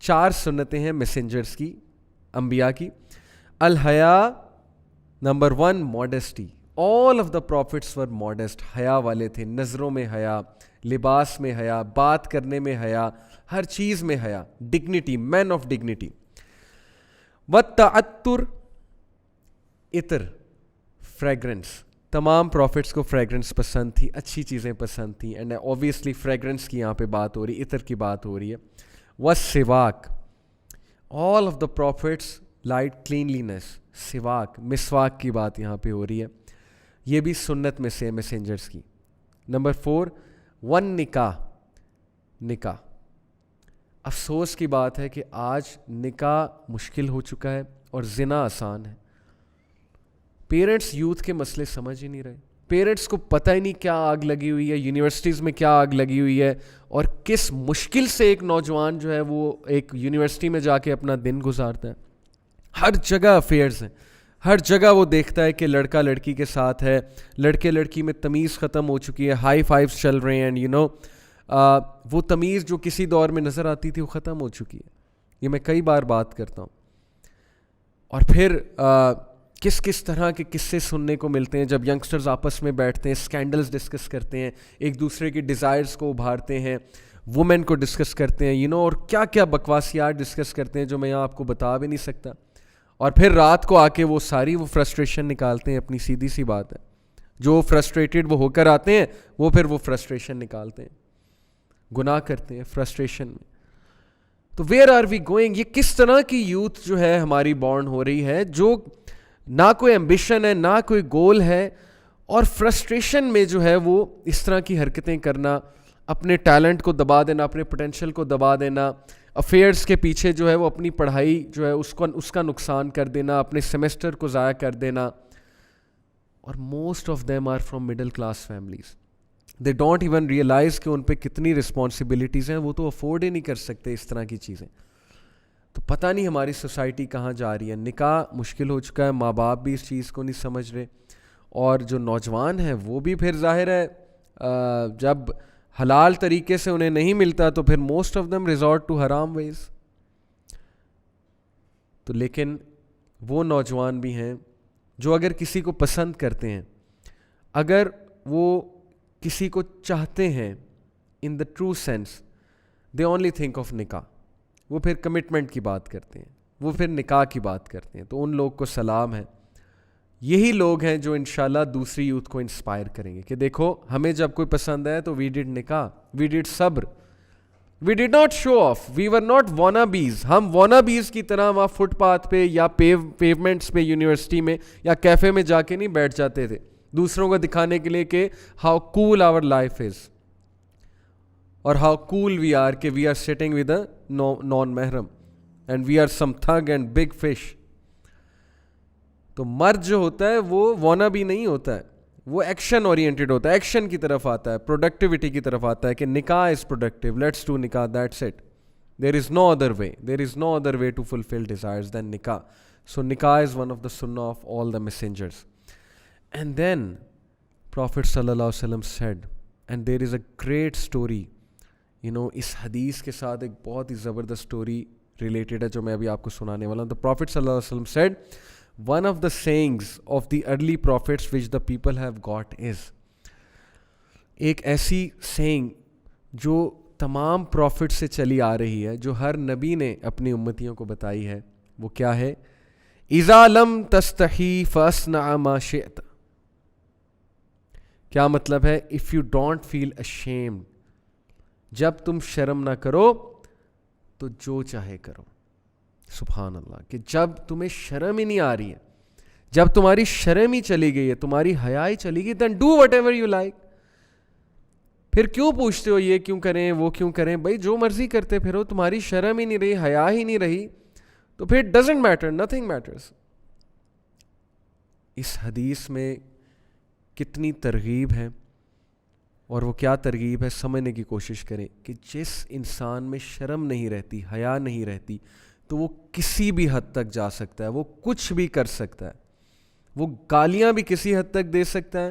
4 سنتیں ہیں میسنجرز کی, انبیاء کی. الحیا, number 1 modesty. all of the prophets were modest, حیا والے تھے, نظروں میں حیا, لباس میں حیا, بات کرنے میں حیا, ہر چیز میں حیا. Dignity, man of dignity. والتعطر, عطر, فریگرنس. تمام پروفٹس کو فریگرنس پسند تھی, اچھی چیزیں پسند تھیں. اینڈ اوبویسلی فریگرنس کی یہاں پہ بات ہو رہی, عطر کی بات ہو رہی ہے. والسواک, all of the prophets light cleanliness. سواک, مسواک کی بات یہاں پہ ہو رہی ہے, یہ بھی سنت میں سے میسنجرز کی. نمبر 4 ون نکاح, نکاح. افسوس کی بات ہے کہ آج نکاح مشکل ہو چکا ہے اور زنا آسان ہے. پیرنٹس یوتھ کے مسئلے سمجھ ہی نہیں رہے, پیرنٹس کو پتہ ہی نہیں کیا آگ لگی ہوئی ہے, یونیورسٹیز میں کیا آگ لگی ہوئی ہے, اور کس مشکل سے ایک نوجوان جو ہے وہ ایک یونیورسٹی میں جا کے اپنا دن گزارتا ہے. ہر جگہ افیئرز ہیں, ہر جگہ وہ دیکھتا ہے کہ لڑکا لڑکی کے ساتھ ہے, لڑکے لڑکی میں تمیز ختم ہو چکی ہے, ہائی فائیوز چل رہے ہیں, اینڈ وہ تمیز جو کسی دور میں نظر آتی تھی وہ ختم ہو چکی ہے. یہ میں کئی بار بات کرتا ہوں. اور پھر کس کس طرح کے قصے سننے کو ملتے ہیں جب ینگسٹرز آپس میں بیٹھتے ہیں, اسکینڈلز ڈسکس کرتے ہیں, ایک دوسرے کی ڈیزائرز کو ابھارتے ہیں, وومن کو ڈسکس کرتے ہیں, اور کیا کیا بکواسیات ڈسکس کرتے ہیں جو میں یہاں آپ کو بتا بھی نہیں سکتا. اور پھر رات کو آ کے وہ ساری وہ فرسٹریشن نکالتے ہیں. اپنی سیدھی سی بات ہے, جو فرسٹریٹڈ وہ ہو کر آتے ہیں وہ پھر وہ فرسٹریشن نکالتے ہیں, گناہ کرتے ہیں فرسٹریشن میں. تو ویئر آر وی گوئنگ؟ یہ کس طرح کی یوتھ جو ہے ہماری بورن ہو رہی ہے, جو نہ کوئی ایمبیشن ہے, نہ کوئی گول ہے, اور فرسٹریشن میں جو ہے وہ اس طرح کی حرکتیں کرنا, اپنے ٹیلنٹ کو دبا دینا, اپنے پوٹینشیل کو دبا دینا, افیئرس کے پیچھے جو ہے وہ اپنی پڑھائی جو ہے اس کا نقصان کر دینا, اپنے سیمسٹر کو ضائع کر دینا. اور most of them are from middle class families. They don't even realise کہ ان پہ کتنی رسپانسبلٹیز ہیں, وہ تو افورڈ ہی نہیں کر سکتے اس طرح کی چیزیں. تو پتہ نہیں ہماری سوسائٹی کہاں جا رہی ہے. نکاح مشکل ہو چکا ہے, ماں باپ بھی اس چیز کو نہیں سمجھ رہے, اور جو نوجوان ہیں وہ بھی پھر ظاہر ہے جب حلال طریقے سے انہیں نہیں ملتا تو پھر most of them resort to حرام ویز. تو لیکن وہ نوجوان بھی ہیں جو اگر کسی کو پسند کرتے ہیں, اگر وہ کسی کو چاہتے ہیں in the true sense, they only think of نکاح. وہ پھر کمٹمنٹ کی بات کرتے ہیں, وہ پھر نکاح کی بات کرتے ہیں. تو ان لوگ کو سلام ہے. یہی لوگ ہیں جو انشاءاللہ دوسری یوتھ کو انسپائر کریں گے کہ دیکھو ہمیں جب کوئی پسند ہے تو وی ڈڈ نکاح, وی ڈڈ صبر, we did not show off, we were not wannabes. ہم وانا بیز کی طرح وہاں فٹ پاتھ پہ یا پیومنٹس پہ یونیورسٹی میں یا کیفے میں جا کے نہیں بیٹھ جاتے تھے دوسروں کو دکھانے کے لیے کہ how cool our life is, اور ہاؤ کول وی آر کہ we are sitting with a non محرم and we are some thug and big fish. تو مرد جو ہوتا ہے وہ وانا بھی نہیں ہوتا ہے, وہ ایکشن اورینٹڈ ہوتا ہے, ایکشن کی طرف آتا ہے, پروڈکٹیوٹی کی طرف آتا ہے کہ نکاح از پروڈکٹیو, لیٹس ڈو نکاح, that's it. There is no other way, there is no other way to fulfil desires then نکاح. سو نکاح از ون آف دا سنہ of all the messengers. And then Prophet sallallahu alaihi wasallam said, and there is a great story, اس حدیث کے ساتھ ایک بہت ہی زبردست story related ہے جو میں ابھی آپ کو سنانے والا ہوں. The Prophet sallallahu alaihi wasallam said, one of the sayings of the early prophets which the people have got is, ایک ایسی saying جو تمام پروفٹ سے چلی آ رہی ہے, جو ہر نبی نے اپنی امتیوں کو بتائی ہے, وہ کیا ہے؟ اذا لم تستحی فاصنع ما شئت. کیا مطلب ہے؟ If you don't feel ashamed, جب تم شرم نہ کرو تو جو چاہے کرو. سبحان اللہ, کہ جب تمہیں شرم ہی نہیں آ رہی ہے, جب تمہاری شرم ہی چلی گئی ہے, تمہاری حیا ہی چلی گئی, then do whatever you like. پھر کیوں پوچھتے ہو یہ کیوں کریں وہ کیوں کریں؟ بھائی جو مرضی کرتے پھرو, تمہاری شرم ہی نہیں رہی, حیا ہی نہیں رہی, تو پھر doesn't matter, nothing matters. اس حدیث میں کتنی ترغیب ہے, اور وہ کیا ترغیب ہے سمجھنے کی کوشش کریں کہ جس انسان میں شرم نہیں رہتی, حیا نہیں رہتی, تو وہ کسی بھی حد تک جا سکتا ہے, وہ کچھ بھی کر سکتا ہے, وہ گالیاں بھی کسی حد تک دے سکتا ہے,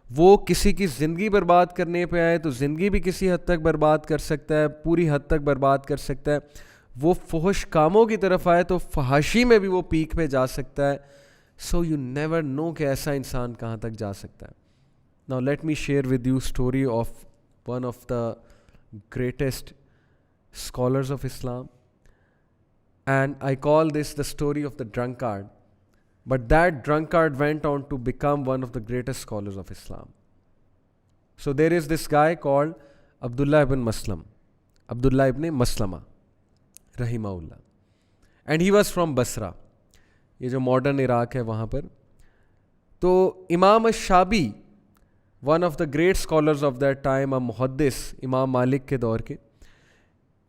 وہ کسی کی زندگی برباد کرنے پہ آئے تو زندگی بھی کسی حد تک برباد کر سکتا ہے, پوری حد تک برباد کر سکتا ہے, وہ فحش کاموں کی طرف آئے تو فحاشی میں بھی وہ پیک پہ جا سکتا ہے. سو یو نیور نو کہ ایسا انسان کہاں تک جا سکتا ہے. Now let me share with you story of one of the greatest scholars of Islam, and I call this the story of the drunkard, but that drunkard went on to become one of the greatest scholars of Islam. So there is this guy called Abdullah ibn Maslam, Abdullah ibn Maslama rahimahullah, and he was from Basra, یہ جو modern Iraq ہے وہاں پر. تو امام الشابی, one of the great scholars of that time, محدث امام مالک کے دور کے,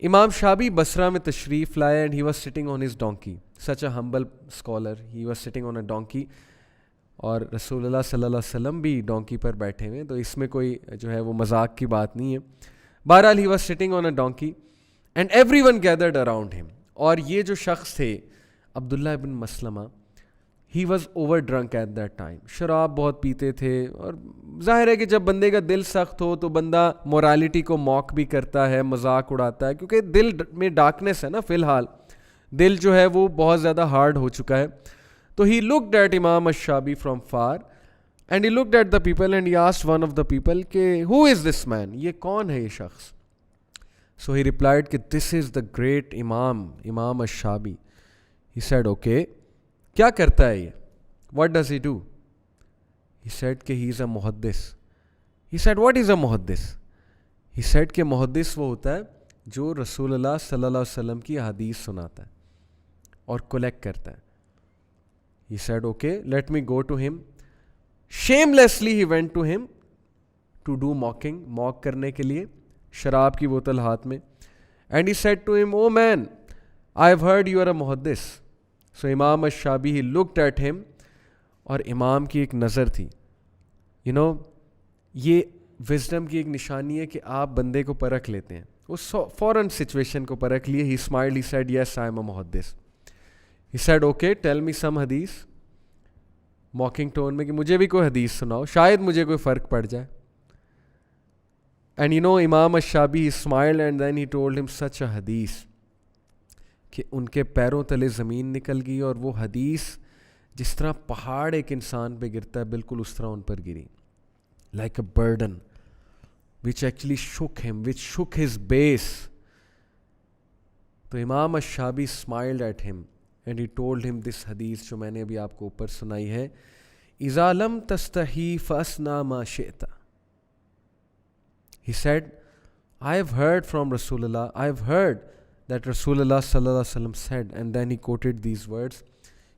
امام شابی بصرہ میں تشریف لائے, and he was sitting on his donkey, such a humble scholar, he was sitting on a donkey. اور رسول اللہ صلی اللہ علیہ وسلم بھی ڈونکی پر بیٹھے ہوئے ہیں, تو اس میں کوئی جو ہے وہ مذاق کی بات نہیں ہے. بہرحال he was sitting on a donkey and everyone gathered around him. اور یہ جو شخص تھے عبداللہ ابن مسلمہ, he was over drunk at that time. شراب بہت پیتے تھے, اور ظاہر ہے کہ جب بندے کا دل سخت ہو تو بندہ مورالٹی کو موک بھی کرتا ہے, مذاق اڑاتا ہے, کیونکہ دل میں ڈارکنیس ہے نا, فی الحال دل جو ہے وہ بہت زیادہ ہارڈ ہو چکا ہے. تو ہی لکڈ ایٹ امام الشابی from far and he looked at the people and he asked one of the people کہ ہو از دس مین, یہ کون ہے یہ شخص. سو ہی ریپلائڈ کہ دس از دا گریٹ امام الشابی. ہی سیڈ اوکے, کیا کرتا ہے یہ, what does he do. He said کہ ہی از اے محدث. ہی سیڈ واٹ از اے محدث. ہی سیڈ کہ محدث وہ ہوتا ہے جو رسول اللہ صلی اللہ علیہ وسلم کی احادیث سناتا ہے اور کولیکٹ کرتا ہے. He said, okay, let me go to him. Shamelessly he went to him to do mocking, mock کرنے کے لیے, شراب کی بوتل ہاتھ میں. And he said to him, oh man, I have heard you are a muhaddis. So Imam Ash-Shabi, he looked at him, اور امام کی ایک نظر تھی. You know, یہ وزڈم کی ایک نشانی ہے کہ آپ بندے کو پرکھ لیتے ہیں. وہ فوراً سچویشن کو پرکھ لیے. He smiled, he said, yes, I am a muhaddis. He said, okay, tell me some hadith. Mocking tone میں کہ مجھے بھی کوئی حدیث سناؤ, شاید مجھے کوئی فرق پڑ جائے. And you know, Imam Ash-Shabi, he smiled and then he told him such a hadith کہ ان کے پیروں تلے زمین نکل گئی, اور وہ حدیث جس طرح پہاڑ ایک انسان پہ گرتا ہے بالکل اس طرح ان پر گری. Like a burden which actually shook him, which shook his base. تو امام الشابی smiled at him and he told him this hadith جو میں نے ابھی آپ کو اوپر سنائی ہے. اذا لم تستحی فاصنع ما شئت. He said, I have heard from Rasulullah, I have heard that Rasulullah sallallahu alaihi wasallam said, and then he quoted these words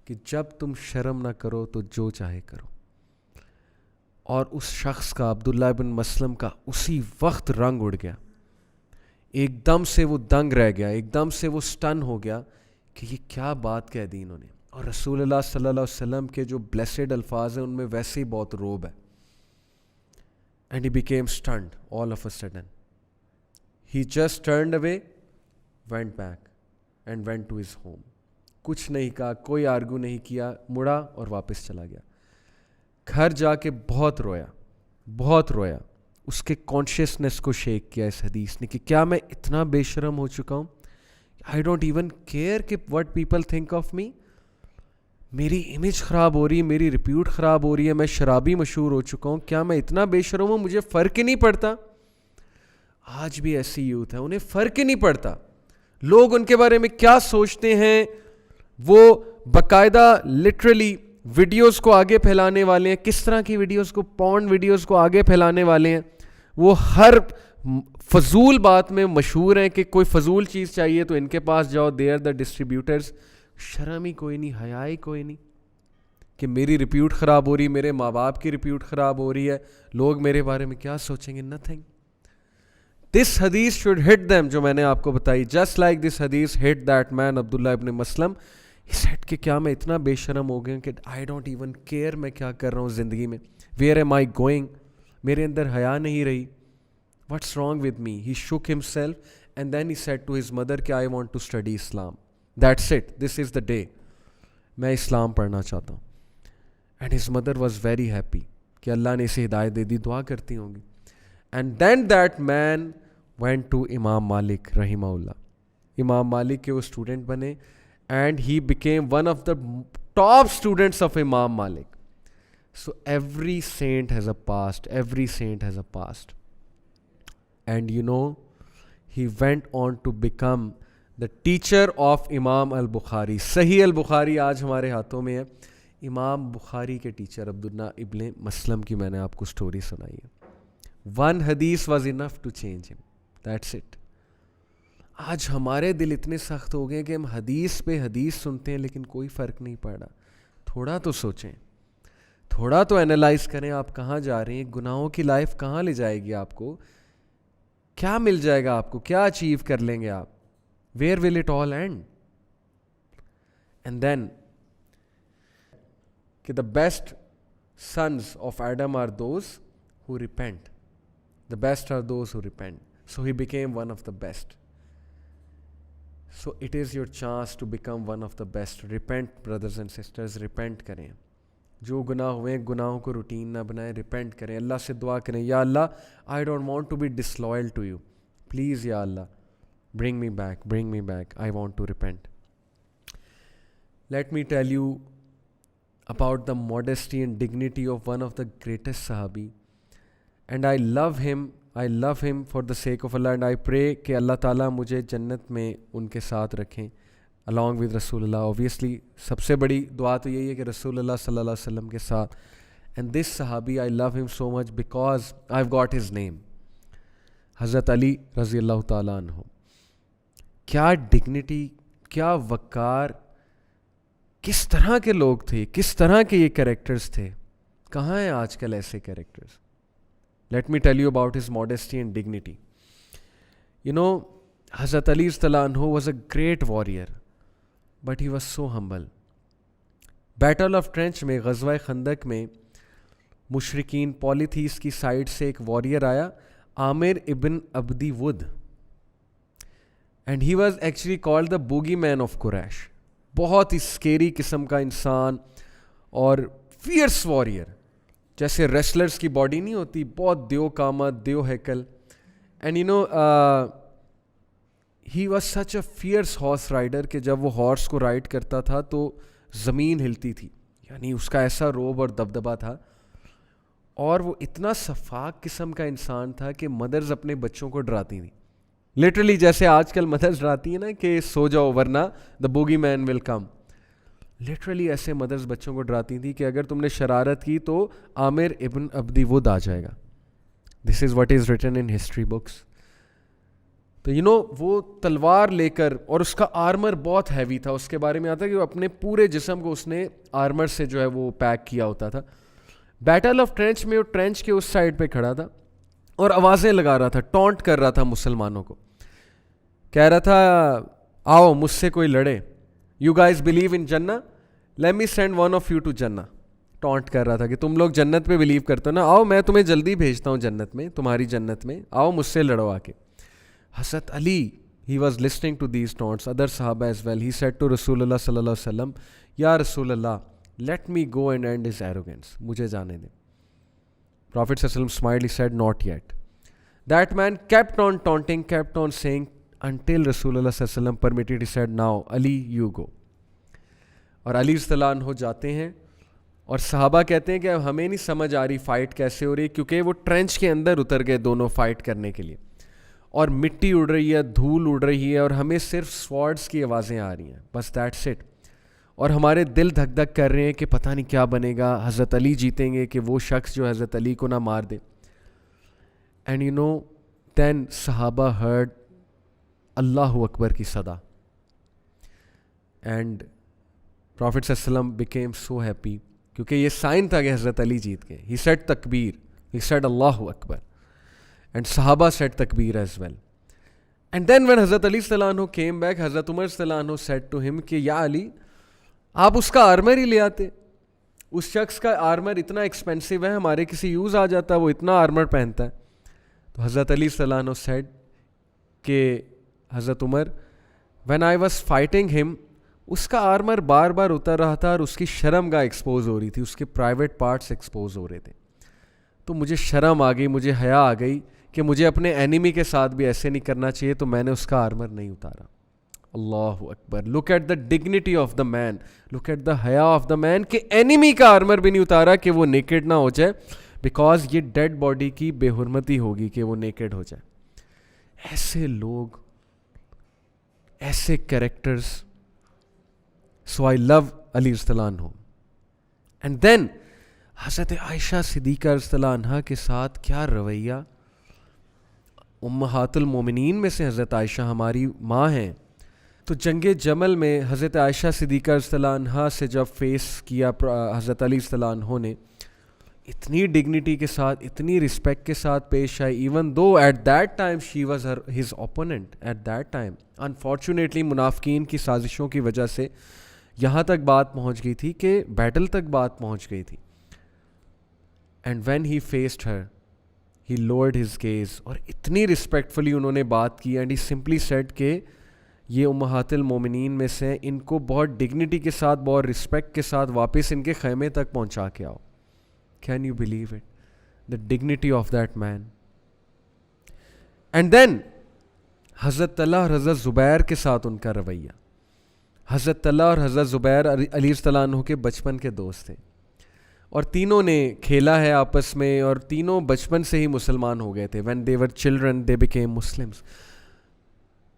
کہ جب تم شرم نہ کرو تو جو چاہے کرو. اور اس شخص کا, عبداللہ بن مسلم کا, اسی وقت رنگ اڑ گیا. ایک دم سے وہ دنگ رہ گیا, ایک دم سے وہ سٹن ہو گیا کہ یہ کیا بات کہہ دی انہوں نے. اور رسول اللہ صلی اللہ علیہ وسلم کے جو بلیسڈ الفاظ ہیں ان میں ویسے ہی بہت روب ہے. And he became stunned all of a sudden. He just turned away, went back and went to his home. کچھ نہیں کہا, کوئی آرگو نہیں کیا, مڑا اور واپس چلا گیا. گھر جا کے بہت رویا. اس کے کانشیسنس کو شیک کیا اس حدیث نے کہ کیا میں اتنا بے شرم ہو چکا ہوں. I don't even care کہ what people think of me. میری امیج خراب ہو رہی ہے, میری ریپیوٹ خراب ہو رہی ہے, میں شرابی مشہور ہو چکا ہوں, کیا میں اتنا بے شرم ہوں, مجھے فرق ہی نہیں پڑتا. آج بھی ایسی یوتھ ہے, انہیں فرق ہی نہیں پڑتا لوگ ان کے بارے میں کیا سوچتے ہیں. وہ باقاعدہ لٹرلی ویڈیوز کو آگے پھیلانے والے ہیں. کس طرح کی ویڈیوز کو, پورن ویڈیوز کو آگے پھیلانے والے ہیں. وہ ہر فضول بات میں مشہور ہیں کہ کوئی فضول چیز چاہیے تو ان کے پاس جاؤ, دے آر دا ڈسٹریبیوٹرز. شرم ہی کوئی نہیں, حیا ہی کوئی نہیں کہ میری ریپیوٹ خراب ہو رہی ہے, میرے ماں باپ کی ریپیوٹ خراب ہو رہی ہے, لوگ میرے بارے میں کیا سوچیں گے. نتھنگ. دس حدیث شوڈ ہٹ them, جو میں نے آپ کو بتائی. جسٹ لائک دس حدیث ہٹ دیٹ مین عبداللہ ابن مسلم. He said کہ کیا میں اتنا بے شرم ہو گیا کہ I don't even care میں کیا کر رہا ہوں زندگی میں. Where am I going? میرے اندر حیا نہیں رہی. What's wrong with me? He shook himself and then he said to his mother کہ I want to study Islam. That's it. This is the day. میں اسلام پڑھنا چاہتا ہوں. And his mother was very happy کہ اللہ نے اسے ہدایت دے دی, دعا کرتی ہوں گی. And then that man went to امام مالک رحمہ اللہ. امام مالک کے وہ اسٹوڈنٹ بنے and he became one of the top students of Imam Malik. So every saint has a past. Every saint has a past. And you know, he went on to become the teacher of Imam al-Bukhari. Sahih al-Bukhari آج ہمارے ہاتھوں میں ہے. امام بخاری کے teacher عبداللہ ابن مسلم کی میں نے آپ کو سٹوری سنائی ہے. One hadith was enough to change him. That's it. آج ہمارے دل اتنے سخت ہو گئے کہ ہم حدیث پہ حدیث سنتے ہیں لیکن کوئی فرق نہیں پڑ رہا. تھوڑا تو سوچیں, تھوڑا تو اینالائز کریں آپ کہاں جا رہے ہیں. گناہوں کی لائف کہاں لے جائے گی آپ کو, کیا مل جائے گا آپ کو, کیا اچیو کر لیں گے آپ. Where will it all end. And then کہ the best sons of Adam are those who repent. The best are those who repent. So he became one of the best. So it is your chance to become one of the best. Repent, brothers and sisters, repent کریں. جو گناہ ہوئے گناہوں کو routine نہ بنائیں, repent کریں. اللہ سے دعا کریں, یا اللہ I don't want to be disloyal to you, please یا اللہ bring me back, I want to repent. Let me tell you about the modesty and dignity of one of the greatest Sahabi, and I love him for the sake of Allah, and I pray کہ اللہ تعالیٰ مجھے جنت میں ان کے ساتھ رکھیں along with رسول اللہ. obviously سب سے بڑی دعا تو یہی ہے کہ رسول اللہ صلی اللہ علیہ وسلم کے ساتھ. and this Sahabi I love him so much because I've got his name, حضرت علی رضی اللہ تعالیٰ عنہ. کیا ڈگنیٹی, کیا وقار, کس طرح کے لوگ تھے, کس طرح کے یہ کریکٹرز تھے. کہاں ہیں آج کل ایسے characters. Let me tell you about his modesty and dignity. You know حضرت علی رضی اللہ عنہ was a great warrior but he was so humble. Battle of trench میں, غزوہ خندق میں, مشرکین پولیتھیس کی سائڈ سے ایک واریئر آیا, عامر ابن عبدی ود, and he was actually called the bogeyman of قریش. بہت ہی اسکیری قسم کا انسان اور فیئرس واریئر. جیسے ریسلرس کی باڈی نہیں ہوتی, بہت دیو قامت, دیو ہیکل. And you know he was such a fierce horse rider کہ جب وہ ہارس کو رائڈ کرتا تھا تو زمین ہلتی تھی, یعنی اس کا ایسا روب اور دبدبا تھا. اور وہ اتنا شفاق قسم کا انسان تھا کہ مدرز اپنے بچوں کو ڈراتی تھیں, لٹرلی جیسے آج کل مدرز ڈراتی ہیں نا کہ سو جاؤ ورنہ دا بوگی مین ول کم. لٹرلی ایسے مدرز بچوں کو ڈراتی تھیں کہ اگر تم نے شرارت کی تو عامر ابن عبدی ود آ جائے گا. This is what is written in history books. تو یو نو وہ تلوار لے کر, اور اس کا آرمر بہت ہیوی تھا. اس کے بارے میں آتا ہے کہ وہ اپنے پورے جسم کو اس نے آرمر سے جو ہے وہ پیک کیا ہوتا تھا. بیٹل آف ٹرینچ میں وہ ٹرینچ کے اس سائڈ پہ کھڑا تھا اور آوازیں لگا رہا تھا, ٹونٹ کر رہا تھا مسلمانوں کو. کہہ رہا تھا آؤ مجھ سے کوئی لڑے, یو گائز بلیو ان جنہ, let me send one of you to جنہ. ٹونٹ کر رہا تھا کہ تم لوگ جنت پہ بلیو کرتے ہو نا, آؤ میں تمہیں جلدی بھیجتا ہوں جنت میں, تمہاری جنت میں, آؤ مجھ سے لڑو آ کے. حضرت علی, he was listening to these taunts, other صحابہ as well. He said to رسول اللہ صلی اللہ علیہ وسلم, یا رسول اللہ let me go and and his arrogance, مجھے جانے دیں. Prophet sallallahu alaihi wasallam smiled, he said, not yet. That man kept on taunting, kept on saying, until Rasulullah sallallahu alaihi wasallam permitted, he said, now Ali you go. اور علی رضی اللہ عنہ جاتے ہیں, اور صحابہ کہتے ہیں کہ اب ہمیں نہیں سمجھ آ رہی فائٹ کیسے ہو رہی, کیونکہ وہ ٹرینچ کے اندر اتر گئے دونوں فائٹ کرنے کے لیے, اور مٹی اڑ رہی ہے, دھول اڑ رہی ہے, اور ہمیں صرف سوارڈز کی آوازیں آ رہی ہیں, بس دیٹس اٹ. اور ہمارے دل دھک دھک کر رہے ہیں کہ پتہ نہیں کیا بنے گا, حضرت علی جیتیں گے کہ وہ شخص جو حضرت علی کو نہ مار دے. اینڈ یو نو دین صحابہ ہرڈ اللہ اکبر کی صدا, اینڈ پروفٹ صلی اللہ علیہ وسلم بیکیم سو ہیپی, کیونکہ یہ سائن تھا کہ حضرت علی جیت گئے. ہی سیڈ تکبیر, ہی سیڈ اللہ اکبر, اینڈ صحابہ سیڈ تکبیر as well. And then when حضرت علی صلی اللہ عنہ کیم بیک, حضرت عمر صلی اللہ عنہ سیڈ ٹو ہم کہ یا علی آپ اس کا آرمر ہی لے آتے, اس شخص کا آرمر اتنا ایکسپینسو ہے, ہمارے کسی یوز آ جاتا, وہ اتنا آرمر پہنتا ہے. تو حضرت علی صلی اللہ عنہ سیڈ کہ حضرت عمر وین آئی واز فائٹنگ ہم, اس کا آرمر بار بار اتر رہا تھا اور اس کی شرم گاہ ایکسپوز ہو رہی تھی, اس کے پرائیویٹ پارٹس ایکسپوز ہو رہے تھے. تو مجھے شرم آ گئی, مجھے حیا آ گئی کہ مجھے اپنے اینیمی کے ساتھ بھی ایسے نہیں کرنا چاہیے, تو میں نے اس کا آرمر نہیں اتارا. اللہ اکبر, look at the dignity of the man, look at the حیا آف دا مین, کہ اینیمی کا آرمر بھی نہیں اتارا کہ وہ نیکڈ نہ ہو جائے, بیکاز یہ ڈیڈ باڈی کی بے حرمتی ہوگی کہ وہ نیکڈ ہو جائے. ایسے لوگ, ایسے کریکٹرز. سو آئی لو علی رضی اللہ عنہ. اینڈ دین حضرت عائشہ صدیقہ رضی اللہ عنہا کے ساتھ کیا رویہ. امہات المومنین میں سے حضرت عائشہ ہماری ماں ہیں. تو جنگ جمل میں حضرت عائشہ صدیقہ رضی اللہ عنہا سے جب فیس کیا حضرت علی رضی اللہ عنہ نے, اتنی ڈگنیٹی کے ساتھ, اتنی رسپیکٹ کے ساتھ پیش آئی, even though at that time she was his opponent at that time. Unfortunately منافقین کی سازشوں کی وجہ سے یہاں تک بات پہنچ گئی تھی کہ بیٹل تک بات پہنچ گئی تھی. And when he faced her he lowered his gaze, اور اتنی رسپیکٹفلی انہوں نے بات کی, اینڈ ہی سمپلی سیڈ کہ یہ امہات المومنین میں سے, ان کو بہت ڈگنیٹی کے ساتھ, بہت رسپیکٹ کے ساتھ واپس ان کے خیمے تک پہنچا کے آؤ. Can you believe it, the dignity of that man. And then حضرت طلحہ اور حضرت زبیر کے ساتھ ان کا رویہ. حضرت طلحہ اور حضرت زبیر علی رضی اللہ عنہ کے بچپن کے دوست تھے, اور تینوں نے کھیلا ہے آپس میں, اور تینوں بچپن سے ہی مسلمان ہو گئے تھے. when they were children they became Muslims.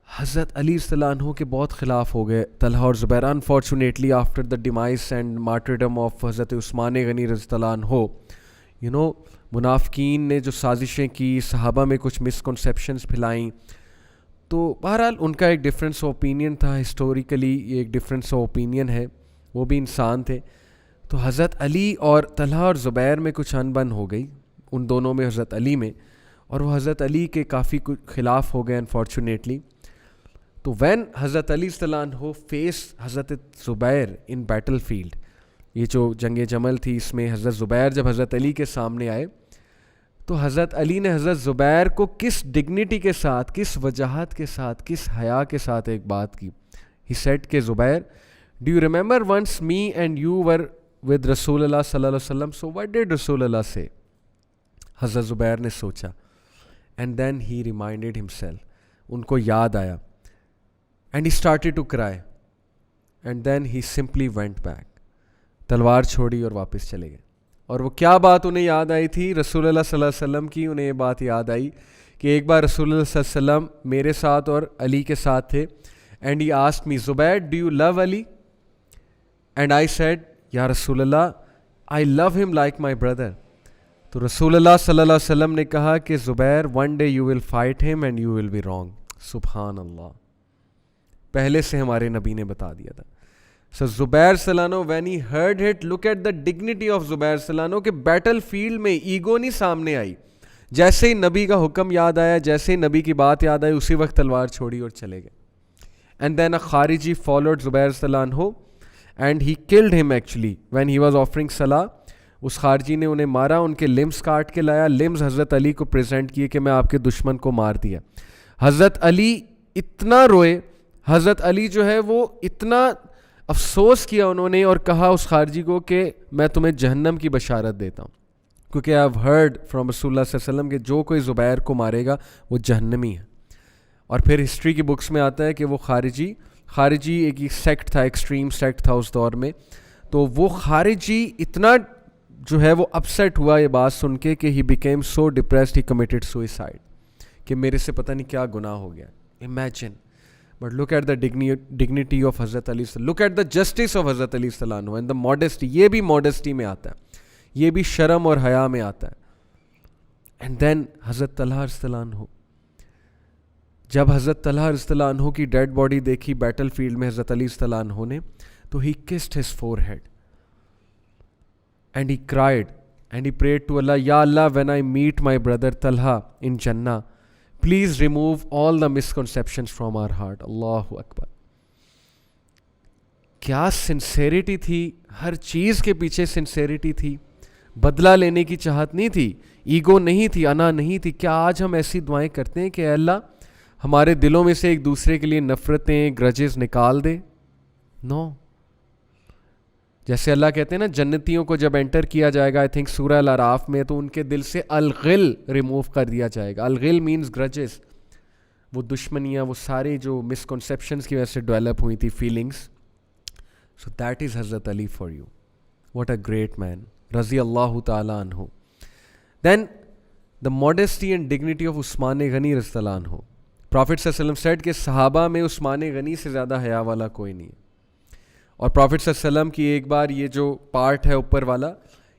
حضرت علی رضی اللہ عنہ کے بہت خلاف ہو گئے طلحہ اور زبیر. unfortunately after the demise and martyrdom of حضرت عثمان غنی رضی اللہ عنہ, منافقین نے جو سازشیں کی, صحابہ میں کچھ مسکنسیپشنز پھلائیں, تو بہرحال ان کا ایک ڈفرینس آف اوپینین تھا. ہسٹوریکلی یہ ایک ڈفرینس آف اوپینین ہے, وہ بھی انسان تھے. تو حضرت علی اور طلحہ اور زبیر میں کچھ انبن ہو گئی, ان دونوں میں, حضرت علی میں, اور وہ حضرت علی کے کافی خلاف ہو گئے انفارچونیٹلی. تو وین حضرت علی صلی اللہ عنہ فیس حضرت زبیر ان بیٹل فیلڈ, یہ جو جنگ جمل تھی, اس میں حضرت زبیر جب حضرت علی کے سامنے آئے, تو حضرت علی نے حضرت زبیر کو کس ڈگنیٹی کے ساتھ, کس وجاہت کے ساتھ, کس حیا کے ساتھ ایک بات کی. ہی سیڈ کہ زبیر, do you remember once me and you were with رسول اللہ صلی اللہ علیہ وسلم, so what did رسول اللہ say? حضرت زبیر نے سوچا, and then he reminded himself, ان کو یاد آیا, and he started to cry, and then he simply went back. تلوار چھوڑی اور واپس چلے گئے. اور وہ کیا بات انہیں یاد آئی تھی؟ رسول اللہ صلی اللہ علیہ وسلم کی. انہیں یہ بات یاد آئی کہ ایک بار رسول اللہ صلی اللہ علیہ وسلم میرے ساتھ اور علی کے ساتھ تھے, and he asked me, Zubair, do you love Ali? And I said, یا رسول اللہ, I love him like my brother. تو رسول اللہ صلی اللہ علیہ وسلم نے کہا کہ زبیر, one day you will fight him and you will be wrong. سبحان اللہ, پہلے سے ہمارے نبی نے بتا دیا تھا. So زبیر صلی اللہ عنہ, when he heard it, look at the dignity of زبیر صلی اللہ عنہ, کہ بیٹل فیلڈ میں ایگو نہیں سامنے آئی. جیسے ہی نبی کا حکم یاد آیا, جیسے ہی نبی کی بات یاد آئی, اسی وقت تلوار چھوڑی اور چلے گئے. And then a خارجی followed زبیر صلی اللہ عنہ, and he killed him actually when he was offering salah. اس خارجی نے انہیں مارا, ان کے لمز کاٹ کے لایا, لمز حضرت علی کو پریزنٹ کیے کہ میں آپ کے دشمن کو مار دیا. حضرت علی اتنا روئے, حضرت علی جو ہے وہ اتنا افسوس کیا انہوں نے, اور کہا اس خارجی کو کہ میں تمہیں جہنم کی بشارت دیتا ہوں, کیونکہ آئی ہیو ہرڈ فرام رسول اللہ صلی اللہ علیہ وسلم کہ جو کوئی زبیر کو مارے گا وہ جہنمی ہے. اور پھر ہسٹری کی بکس میں آتا ہے کہ وہ خارجی ایک سیکٹ تھا, ایکسٹریم سیکٹ تھا اس دور میں. تو وہ خارجی اتنا جو ہے وہ اپسیٹ ہوا یہ بات سن کے کہ he became so depressed, he committed suicide, کہ میرے سے پتہ نہیں کیا گناہ ہو گیا. Imagine. But look at the dignity of حضرت علی, look at the justice of حضرت علی صلی اللہ عنہ, اینڈ دا ماڈesty. یہ بھی ماڈesty میں آتا ہے, یہ بھی شرم اور حیا میں آتا ہے. اینڈ دین حضرت طلحہ رضی اللہ عنہ, جب حضرت طلحہ رضی اللہ عنہ کی ڈیڈ باڈی دیکھی بیٹل فیلڈ میں حضرت علی رضی اللہ عنہ نے, تو he kissed his forehead and he cried and he prayed to اللہ, یا اللہ, when I meet my brother طلحہ ان جنہ, please remove all the misconceptions from our heart. اللہ اکبر. کیا سنسیریٹی تھی, ہر چیز کے پیچھے سنسیریٹی تھی, بدلہ لینے کی چاہت نہیں تھی, ایگو نہیں تھی, انا نہیں تھی. کیا آج ہم ایسی دعائیں کرتے ہیں کہ اے اللہ ہمارے دلوں میں سے ایک دوسرے کے لیے نفرتیں, گرجز نکال دے؟ نو. جیسے اللہ کہتے ہیں نا, جنتیوں کو جب انٹر کیا جائے گا, آئی تھنک سورہ الاعراف میں, تو ان کے دل سے الغل ریموو کر دیا جائے گا. الغل مینز گرجز, وہ دشمنیاں, وہ سارے جو مسکنسیپشنز کی وجہ سے ڈیولپ ہوئی تھی فیلنگس. سو دیٹ از حضرت علی for you. What a great man, رضی اللہ تعالیٰ عنہ. Then the modesty and dignity of عثمان غنی رضی اللہ عنہ. پرافٹ صلی اللہ علیہ وسلم سیڈ کہ صحابہ میں عثمان غنی سے زیادہ حیا والا کوئی نہیں ہے. اور پرافٹ صلی اللہ علیہ وسلم کی ایک بار یہ جو پارٹ ہے اوپر والا,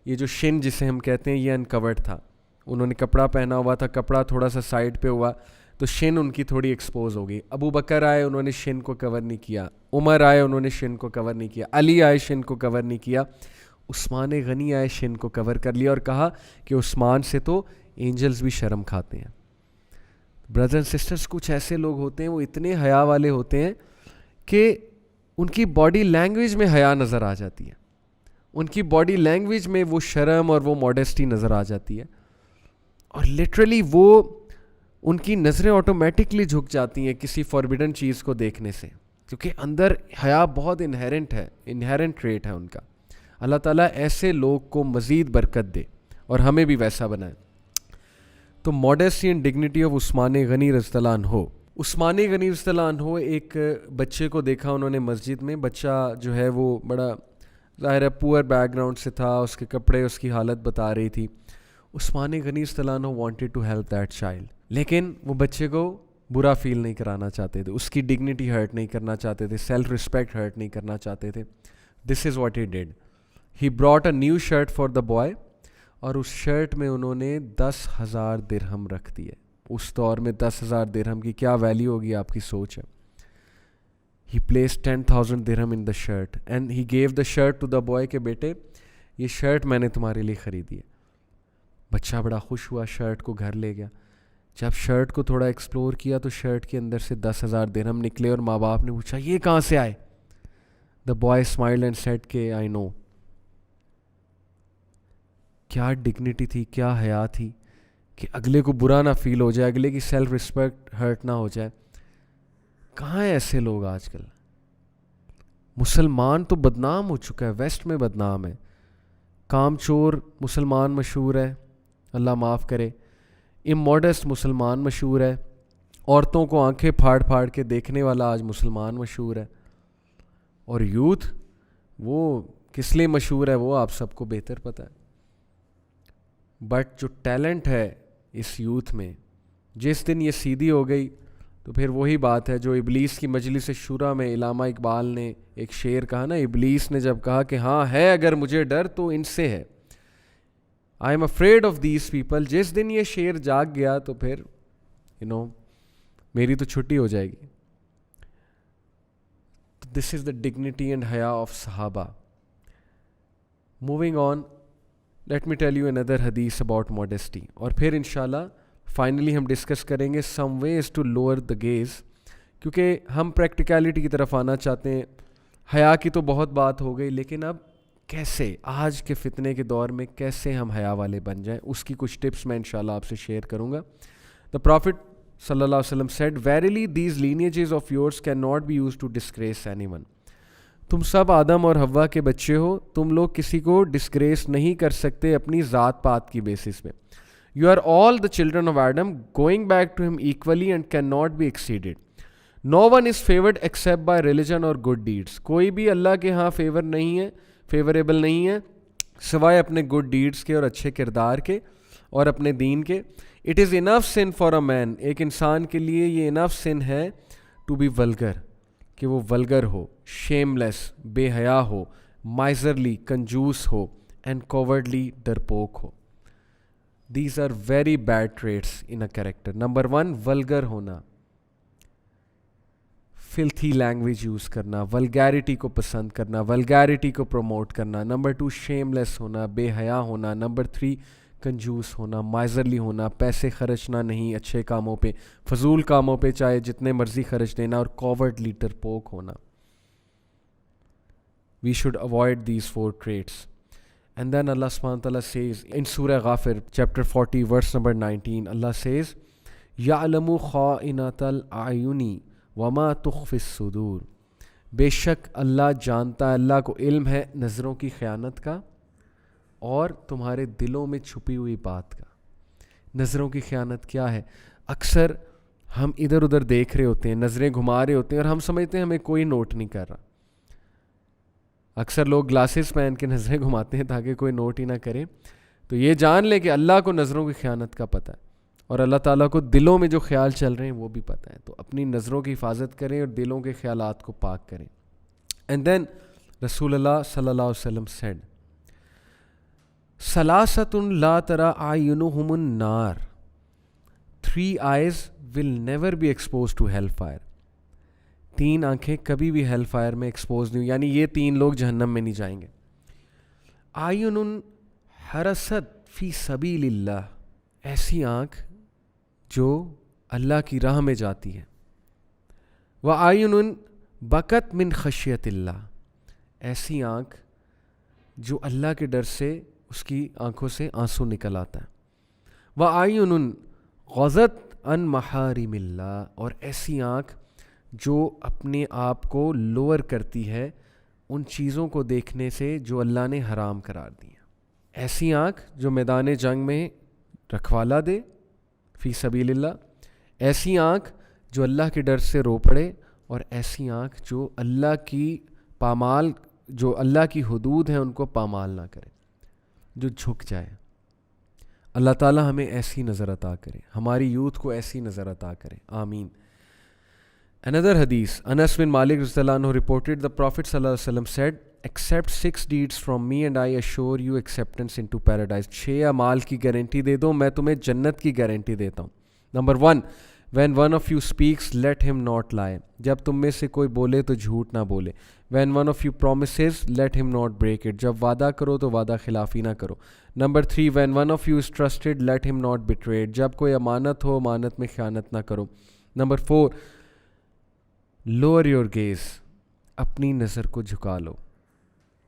یہ جو شن جسے ہم کہتے ہیں, یہ انکورڈ تھا. انہوں نے کپڑا پہنا ہوا تھا, کپڑا تھوڑا سا سائڈ پہ ہوا, تو شن ان کی تھوڑی ایکسپوز ہو گئی. ابو بکر آئے, انہوں نے شن کو کور نہیں کیا. عمر آئے, انہوں نے شن کو کور نہیں کیا. علی آئے, شن کو کور نہیں کیا. عثمان غنی آئے, شن کو کور کر لیا, اور کہا کہ عثمان سے تو اینجلز بھی شرم کھاتے ہیں. بردرز اینڈ سسٹرز, کچھ ایسے لوگ ہوتے ہیں وہ اتنے حیا والے ہوتے ہیں کہ ان کی باڈی لینگویج میں حیا نظر آ جاتی ہے. ان کی باڈی لینگویج میں وہ شرم اور وہ ماڈیسٹی نظر آ جاتی ہے, اور لٹرلی وہ ان کی نظریں آٹومیٹکلی جھک جاتی ہیں کسی فاربیڈن چیز کو دیکھنے سے, کیونکہ اندر حیا بہت انہیرنٹ ٹریٹ ہے ان کا. اللہ تعالیٰ ایسے لوگ کو مزید برکت دے اور ہمیں بھی ویسا بنائے. تو ماڈیسٹی اینڈ ڈگنیٹی آف عثمان غنی رضی اللہ عنہ. عثمان غنی رضی اللہ عنہ ایک بچے کو دیکھا انہوں نے مسجد میں. بچہ جو ہے وہ بڑا ظاہر ہے پور بیک گراؤنڈ سے تھا, اس کے کپڑے اس کی حالت بتا رہی تھی. عثمان غنی رضی اللہ عنہ wanted to help that child, لیکن وہ بچے کو برا فیل نہیں کرانا چاہتے تھے, اس کی ڈگنیٹی ہرٹ نہیں کرنا چاہتے تھے, سیلف رسپیکٹ ہرٹ نہیں کرنا چاہتے تھے. This is what he did. He brought a new shirt for the boy, اور اس شرٹ میں انہوں نے 10,000 درہم رکھ دیے. اس دور میں 10,000 درہم کی کیا ویلیو ہوگی آپ کی سوچ ہے. He placed 10,000 dirham in the shirt and he gave the shirt to the boy کہ بیٹے یہ شرٹ میں نے تمہارے لیے خریدی ہے. بچہ بڑا خوش ہوا, شرٹ کو گھر لے گیا. جب شرٹ کو تھوڑا ایکسپلور کیا تو شرٹ کے اندر سے 10,000 درہم نکلے, اور ماں باپ نے پوچھا یہ کہاں سے آئے. The boy smiled and said کہ I know. کیا ڈگنیٹی تھی, کیا حیا تھی کہ اگلے کو برا نہ فیل ہو جائے, اگلے کی سیلف رسپیکٹ ہرٹ نہ ہو جائے. کہاں ہیں ایسے لوگ آج کل. مسلمان تو بدنام ہو چکا ہے, ویسٹ میں بدنام ہے. کام چور مسلمان مشہور ہے, اللہ معاف کرے. اموڈسٹ مسلمان مشہور ہے. عورتوں کو آنکھیں پھاڑ پھاڑ کے دیکھنے والا آج مسلمان مشہور ہے. اور یوتھ وہ کس لیے مشہور ہے وہ آپ سب کو بہتر پتہ ہے. بٹ جو ٹیلنٹ ہے اس یوتھ میں, جس دن یہ سیدھی ہو گئی تو پھر وہی بات ہے جو ابلیس کی مجلس شورا میں علامہ اقبال نے ایک شعر کہا نا. ابلیس نے جب کہا کہ ہاں ہے اگر مجھے ڈر تو ان سے ہے, I am afraid of these people, جس دن یہ شعر جاگ گیا تو پھر میری تو چھٹی ہو جائے گی. This is the dignity and حیا آف صحابہ. Moving on, let me tell you another حدیث اباؤٹ ماڈیسٹی, اور پھر انشاءاللہ فائنلی ہم ڈسکس کریں گے some ways to lower the gaze, کیونکہ ہم پریکٹیکلٹی کی طرف آنا چاہتے ہیں. حیا کی تو بہت بات ہو گئی, لیکن اب کیسے آج کے فتنے کے دور میں کیسے ہم حیا والے بن جائیں, اس کی کچھ ٹپس میں انشاءاللہ آپ سے شیئر کروں گا. دا پروفٹ صلی اللہ علیہ وسلم said, verily these lineages of yours cannot be used to disgrace anyone. تم سب آدم اور حوا کے بچے ہو, تم لوگ کسی کو ڈسگریس نہیں کر سکتے اپنی ذات پات کی بیسس پہ. You are all the children of Adam, going back to him equally and cannot be exceeded. No one is favored except by religion or good deeds. کوئی بھی اللہ کے ہاں فیور نہیں ہے, فیوریبل نہیں ہے سوائے اپنے گڈ ڈیڈس کے اور اچھے کردار کے اور اپنے دین کے. It is enough sin for a man. ایک انسان کے لیے یہ enough sin ہے to be vulgar, کہ وہ vulgar ہو, shameless بے حیا ہو, miserly کنجوس who, and cowardly ڈرپوک who. These are very bad traits in a character. Number 1, vulgar ہونا, filthy language use کرنا, vulgarity کو پسند کرنا, vulgarity کو promote کرنا. Number 2, shameless ہونا, بے حیا ہونا. Number 3, کنجوس ہونا, miserly ہونا, پیسے خرچنا نہیں اچھے کاموں پہ, فضول کاموں پہ چاہے جتنے مرضی خرچ دینا, اور cowardly ڈرپوک ہونا. We should avoid these 4 traits. And then Allah subhanahu wa ta'ala says in Surah Ghafir, chapter 40, verse number 19, Allah says, يَعْلَمُ خَائِنَةَ الْأَعْيُنِ وَمَا تُخْفِي الصُّدُورِ. بے شک اللہ جانتا ہے, اللہ کو علم ہے نظروں کی خیانت کا اور تمہارے دلوں میں چھپی ہوئی بات کا. نظروں کی خیانت کیا ہے؟ اکثر ہم ادھر ادھر دیکھ رہے ہوتے ہیں, نظریں گھما رہے ہوتے ہیں, اور ہم سمجھتے ہیں ہمیں کوئی نوٹ نہیں کر رہا. اکثر لوگ گلاسز پہن کے نظریں گھماتے ہیں تاکہ کوئی نوٹ ہی نہ کرے. تو یہ جان لے کہ اللہ کو نظروں کی خیانت کا پتہ ہے, اور اللہ تعالیٰ کو دلوں میں جو خیال چل رہے ہیں وہ بھی پتہ ہے. تو اپنی نظروں کی حفاظت کریں اور دلوں کے خیالات کو پاک کریں. اینڈ دین رسول اللہ صلی اللہ علیہ وسلم said, ثلاثۃ لا تری اعینہم النار. 3 eyes will never be exposed to hell fire. 3 آنکھیں کبھی بھی ہیل فائر میں ایکسپوز نہیں ہوئی, یعنی یہ 3 لوگ جہنم میں نہیں جائیں گے. آئین حرست فی سبیل اللہ, ایسی آنکھ جو اللہ کی راہ میں جاتی ہے. وآئین بکت من خشیت اللہ, ایسی آنکھ جو اللہ کے ڈر سے اس کی آنکھوں سے آنسو نکل آتا ہے. وَأَعْيُنٌ غَضَتْ عَنْ مَحَارِمِ اللَّهِ, اور ایسی آنکھ جو اپنے آپ کو لوور کرتی ہے ان چیزوں کو دیکھنے سے جو اللہ نے حرام قرار دی ہیں. ایسی آنکھ جو میدان جنگ میں رکھوالا دے فی سبیل اللہ, ایسی آنکھ جو اللہ کے ڈر سے رو پڑے, اور ایسی آنکھ جو اللہ کی پامال, جو اللہ کی حدود ہیں ان کو پامال نہ کرے, جو جھک جائے. اللہ تعالی ہمیں ایسی نظر عطا کرے, ہماری یوتھ کو ایسی نظر عطا کرے, آمین. Another hadith, Anas bin Malik radhiyallahu anhu reported the Prophet sallallahu alaihi wasallam said, accept 6 deeds from me and I assure you acceptance into paradise. 6 اعمال کی گارنٹی دے دو, میں تمہیں جنت کی گارنٹی دیتا ہوں. Number 1, when one of you speaks let him not lie. جب تم میں سے کوئی بولے تو جھوٹ نہ بولے. When one of you promises let him not break it. جب وعدہ کرو تو وعدہ خلافی نہ کرو. Number 3, when one of you is trusted let him not betray it. جب کوئی امانت ہو امانت میں خیانت نہ کرو. Number 4, lower your gaze. اپنی نظر کو جھکا لو,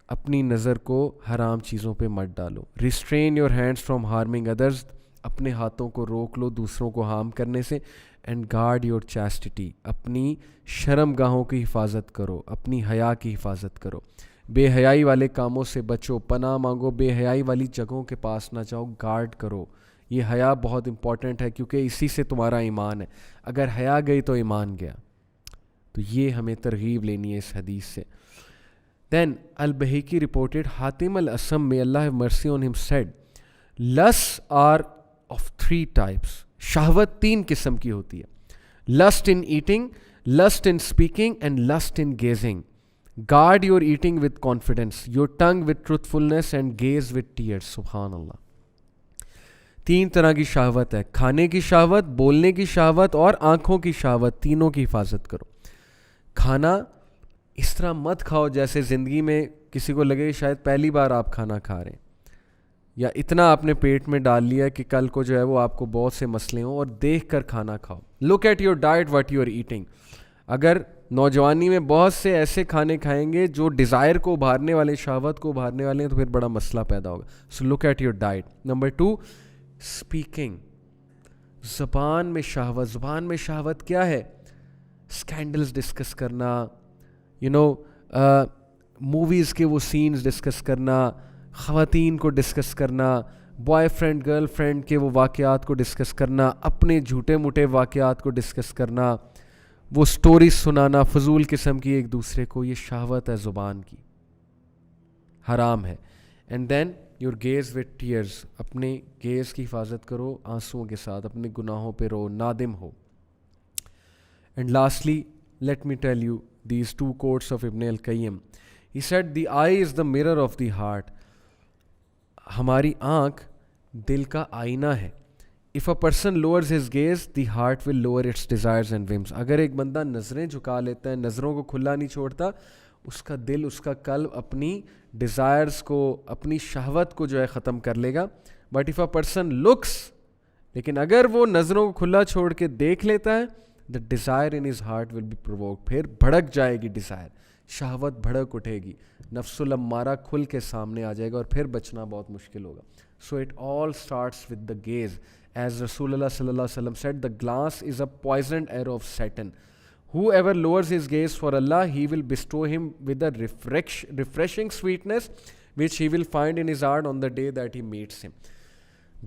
اپنی نظر کو حرام چیزوں پہ مت ڈالو. restrain your hands from harming others. اپنے ہاتھوں کو روک لو دوسروں کو ہارم کرنے سے. and guard your chastity. اپنی شرم گاہوں کی حفاظت کرو, اپنی حیا کی حفاظت کرو. بے حیائی والے کاموں سے بچو, پناہ مانگو, بے حیائی والی جگہوں کے پاس نہ جاؤ, گارڈ کرو. یہ حیا بہت امپورٹنٹ ہے کیونکہ اسی سے تمہارا ایمان ہے. اگر حیا گئی تو ایمان گیا. تو یہ ہمیں ترغیب لینی ہے اس حدیث سے. Then Al-Bahiki reported, Hatim al-Asam, may Allah have mercy on him, said, lusts are of 3 types. شہوت 3 قسم کی ہوتی ہے. lust in eating, lust in speaking and lust in gazing. guard your eating with confidence, your tongue with truthfulness and gaze with tears. سبحان اللہ. 3 طرح کی شہوت ہے, کھانے کی شہوت, بولنے کی شہوت اور آنکھوں کی شہوت. تینوں کی حفاظت کرو. کھانا اس طرح مت کھاؤ جیسے زندگی میں کسی کو لگے شاید پہلی بار آپ کھانا کھا رہے ہیں, یا اتنا آپ نے پیٹ میں ڈال لیا کہ کل کو جو ہے وہ آپ کو بہت سے مسئلے ہوں, اور دیکھ کر کھانا کھاؤ. Look at your diet what you are eating. اگر نوجوانی میں بہت سے ایسے کھانے کھائیں گے جو ڈیزائر کو ابھارنے والے, شہوت کو ابھارنے والے ہیں, تو پھر بڑا مسئلہ پیدا ہوگا. So look at your diet. Number 2, speaking. زبان میں شہوت. زبان میں شہوت کیا ہے؟ اسکینڈلز ڈسکس کرنا, موویز کے وہ سینز ڈسکس کرنا, خواتین کو ڈسکس کرنا, بوائے فرینڈ گرل فرینڈ کے وہ واقعات کو ڈسکس کرنا, اپنے جھوٹے موٹے واقعات کو ڈسکس کرنا, وہ سٹوریز سنانا فضول قسم کی ایک دوسرے کو. یہ شہوت ہے زبان کی, حرام ہے. And then your gaze with tears. اپنے گیز کی حفاظت کرو آنسوؤں کے ساتھ, اپنے گناہوں پہ رو, نادم ہو. And lastly, let me tell you these 2 quotes of Ibn al-Qayyim. He said, the eye is the mirror of the heart. ہماری آنکھ دل کا آئینہ ہے. If a person lowers his gaze, the heart will lower its desires and whims. اگر ایک بندہ نظریں جھکا لیتا ہے, نظروں کو کھلا نہیں چھوڑتا, اس کا دل, اس کا قلب اپنی ڈیزائرز کو, اپنی شہوت کو جو ہے ختم کر لے گا. But if a person looks, لیکن اگر وہ نظروں کو کھلا چھوڑ کے دیکھ لیتا ہے, the desire in his heart will be provoked. پھر بھڑک جائے گی ڈیزائر, شہوت بھڑک اٹھے گی, نفس الامارہ کھل کے سامنے آ جائے گا, اور پھر بچنا بہت مشکل ہوگا. So it all starts with the gaze. As Rasul Allah sallallahu alaihi wasallam said, the glass is a poisoned arrow of Satan. Whoever lowers his gaze for Allah, he will bestow him with a refreshing sweetness which he will find in his heart on the day that he meets him.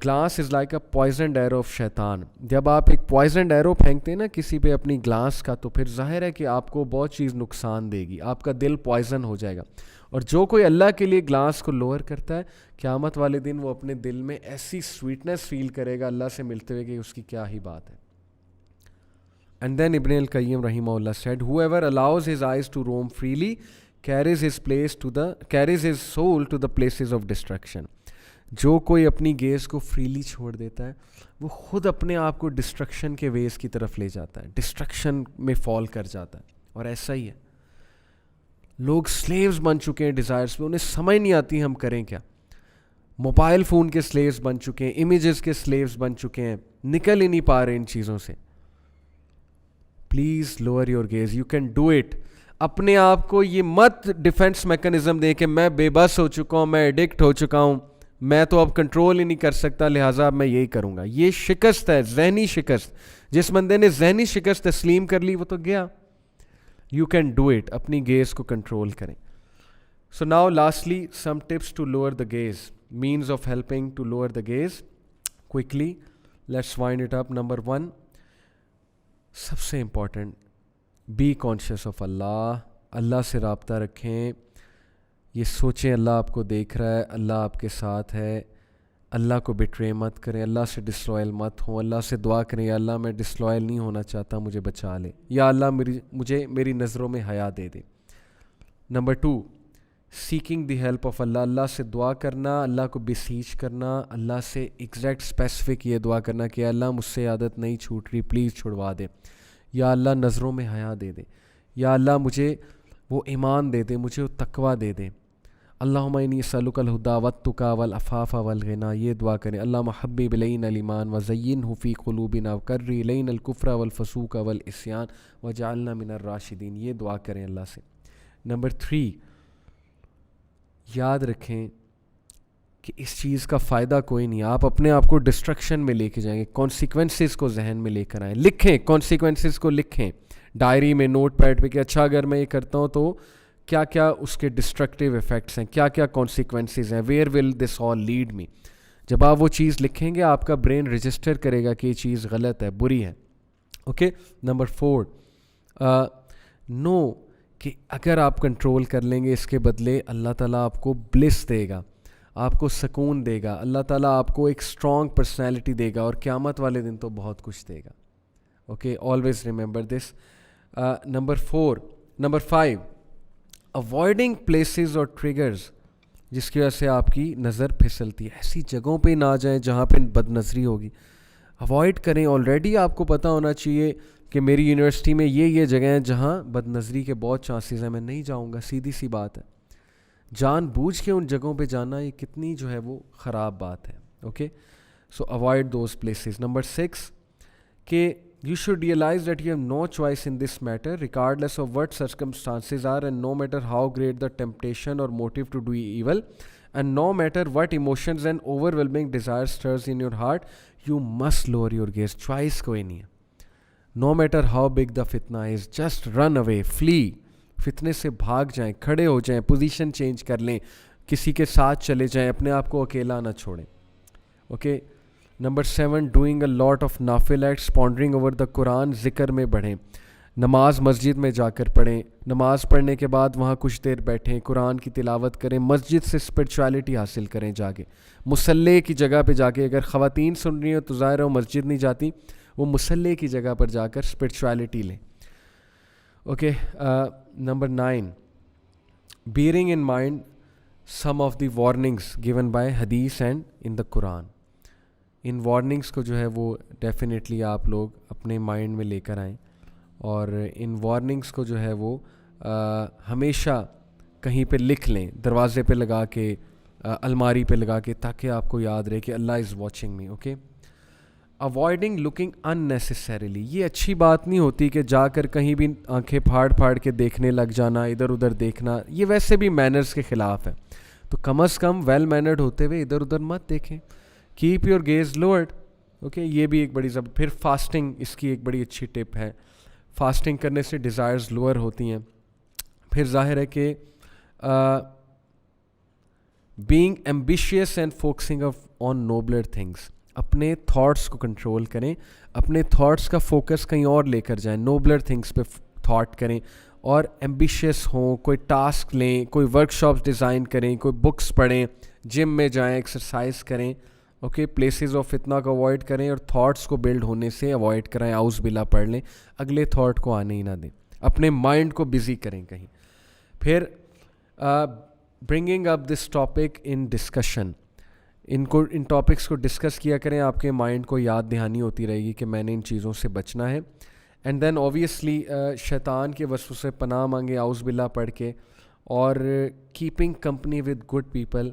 Glance is like a poisoned arrow of شیطان. جب آپ ایک poisoned arrow پھینکتے ہیں نا کسی پہ اپنی گلاس کا, تو پھر ظاہر ہے کہ آپ کو بہت چیز نقصان دے گی, آپ کا دل پوائزن ہو جائے گا. اور جو کوئی اللہ کے لیے گلاس کو لوور کرتا ہے, قیامت والے دن وہ اپنے دل میں ایسی سویٹنس فیل کرے گا اللہ سے ملتے ہوئے کہ اس کی کیا ہی بات ہے. اینڈ دین ابن القیم رحمہ اللہ said, whoever allows his eyes to roam freely carries his soul to the places of destruction. جو کوئی اپنی گیز کو فریلی چھوڑ دیتا ہے, وہ خود اپنے آپ کو ڈسٹرکشن کے ویز کی طرف لے جاتا ہے, ڈسٹرکشن میں فال کر جاتا ہے. اور ایسا ہی ہے, لوگ سلیوز بن چکے ہیں ڈیزائرز پہ, انہیں سمجھ نہیں آتی ہم کریں کیا. موبائل فون کے سلیوز بن چکے ہیں, امیجز کے سلیوز بن چکے ہیں, نکل ہی نہیں پا رہے ان چیزوں سے. Please lower your gaze, you can do it. اپنے آپ کو یہ مت ڈیفنس میکنزم دیں کہ میں بے بس ہو چکا ہوں, میں ایڈکٹ ہو چکا ہوں, میں تو اب کنٹرول ہی نہیں کر سکتا, لہٰذا اب میں یہی کروں گا. یہ شکست ہے, ذہنی شکست. جس بندے نے ذہنی شکست تسلیم کر لی وہ تو گیا. You can do it. اپنی گیز کو کنٹرول کریں. So now lastly, some tips to lower the gaze, means of helping to lower the gaze. Quickly, let's wind it up. Number 1, سب سے important, be conscious of Allah. اللہ سے رابطہ رکھیں. یہ سوچیں اللہ آپ کو دیکھ رہا ہے, اللہ آپ کے ساتھ ہے. اللہ کو بٹرے مت کریں, اللہ سے ڈسلوئل مت ہوں. اللہ سے دعا کریں, یا اللہ میں ڈسلوئل نہیں ہونا چاہتا, مجھے بچا لے. یا اللہ مجھے میری نظروں میں حیا دے دے. Number 2, seeking the help of اللہ. اللہ سے دعا کرنا, اللہ کو بیسیچ کرنا, اللہ سے ایگزیکٹ اسپیسیفک یہ دعا کرنا کہ اللہ مجھ سے عادت نہیں چھوٹ رہی, پلیز چھڑوا دے. یا اللہ نظروں میں حیا دے دے. یا اللہ مجھے وہ ایمان دے دے, مجھے وہ تقوی دے دے. اللہم انی اسألک الہدی والتقی والعفاف والغنی. یہ دعا کریں. اللہم حبب الینا الایمان وزینہ فی قلوبنا وکرہ الینا الکفر والفسوق والعصیان واجعلنا من الراشدین. یہ دعا کریں اللہ سے. نمبر 3, یاد رکھیں کہ اس چیز کا فائدہ کوئی نہیں. آپ اپنے آپ کو ڈسٹرکشن میں لے کے جائیں گے. کانسیکوینسز کو ذہن میں لے کر آئیں. لکھیں, کانسیکوینسز کو لکھیں ڈائری میں, نوٹ پیڈ پہ, کہ اچھا اگر میں یہ کرتا ہوں تو کیا کیا اس کے ڈسٹرکٹیو ایفیکٹس ہیں, کیا کیا کانسیکوینسز ہیں, where will this all lead me. جب آپ وہ چیز لکھیں گے آپ کا برین رجسٹر کرے گا کہ یہ چیز غلط ہے, بری ہے. اوکے. نمبر 4, نو کہ اگر آپ کنٹرول کر لیں گے اس کے بدلے اللہ تعالیٰ آپ کو بلس دے گا, آپ کو سکون دے گا. اللہ تعالیٰ آپ کو ایک اسٹرانگ پرسنالٹی دے گا, اور قیامت والے دن تو بہت کچھ دے گا. Okay, always remember this. Number 5, avoiding places اور ٹریگرز جس کی وجہ سے آپ کی نظر پھسلتی ہے. ایسی جگہوں پہ نہ جائیں جہاں پہ بد نظری ہوگی. اوائڈ کریں. آلریڈی آپ کو پتہ ہونا چاہیے کہ میری یونیورسٹی میں یہ جگہیں ہیں جہاں بد نظری کے بہت چانسز ہیں, میں نہیں جاؤں گا. سیدھی سی بات ہے. جان بوجھ کے ان جگہوں پہ جانا یہ کتنی جو ہے وہ خراب بات ہے. Okay, so avoid those places. Number 6, کہ you should realize that you have no choice in this matter regardless of what circumstances are, and no matter how great the temptation or motive to do evil, and no matter what emotions and overwhelming desire stirs in your heart, you must lower your gaze. Choice کوئی نہیں ہے. No matter how big the fitna is, just run away, flee. فتنے سے بھاگ جائیں, کھڑے ہو جائیں, position change کر لیں, کسی کے ساتھ چلے جائیں, اپنے آپ کو اکیلا نہ چھوڑیں. Okay. Number 7, doing a lot of نافل ایکٹس, پونڈرنگ اوور دا قرآن. ذکر میں بڑھیں, نماز مسجد میں جا کر پڑھیں. نماز پڑھنے کے بعد وہاں کچھ دیر بیٹھیں, قرآن کی تلاوت کریں, مسجد سے اسپرچویلٹی حاصل کریں. جا کے مصلی کی جگہ پہ جا کے, اگر خواتین سن رہی ہیں تو ظاہر ہے وہ مسجد نہیں جاتی, وہ مصلی کی جگہ پر جا کر اسپرچویلٹی لیں. Okay. Number 9, bearing in mind some of the warnings given by حدیث اینڈ ان دا قرآن. ان وارننگس کو جو ہے وہ ڈیفینیٹلی آپ لوگ اپنے مائنڈ میں لے کر آئیں, اور ان وارننگس کو جو ہے وہ ہمیشہ کہیں پہ لکھ لیں, دروازے پہ لگا کے, الماری پہ لگا کے, تاکہ آپ کو یاد رہے کہ اللہ is watching me. Okay. Avoiding looking unnecessarily. یہ اچھی بات نہیں ہوتی کہ جا کر کہیں بھی آنکھیں پھاڑ کے دیکھنے لگ جانا, ادھر ادھر دیکھنا. یہ ویسے بھی مینرز کے خلاف ہے, تو کم از کم ویل مینرڈ ہوتے ہوئے ادھر ادھر مت دیکھیں. Keep your gaze lowered. Okay, یہ بھی ایک بڑی پھر فاسٹنگ, اس کی ایک بڑی اچھی ٹپ ہے. فاسٹنگ کرنے سے ڈیزائرز لوور ہوتی ہیں. پھر ظاہر ہے کہ being ambitious and focusing on nobler things. اپنے تھاٹس کو کنٹرول کریں, اپنے تھاٹس کا فوکس کہیں اور لے کر جائیں, نوبلر تھنگس پہ تھاٹ کریں, اور ایمبیشیس ہوں. کوئی ٹاسک لیں, کوئی ورک شاپس ڈیزائن کریں, کوئی بکس پڑھیں, جم میں جائیں, ایکسرسائز کریں. اوکے. پلیسز آف فتنہ کو اوائڈ کریں, اور تھاٹس کو بلڈ ہونے سے اوائڈ کرائیں. اعوذ باللہ پڑھ لیں, اگلے تھاٹ کو آنے ہی نہ دیں. اپنے مائنڈ کو بزی کریں کہیں. پھر bringing up this topic in discussion. In topics کو ڈسکس کیا کریں, آپ کے مائنڈ کو یاد دہانی ہوتی رہے گی کہ میں نے ان چیزوں سے بچنا ہے. اینڈ دین اوبیسلی شیطان کے وسوسے سے پناہ مانگیں اعوذ باللہ پڑھ کے, اور keeping company with good people.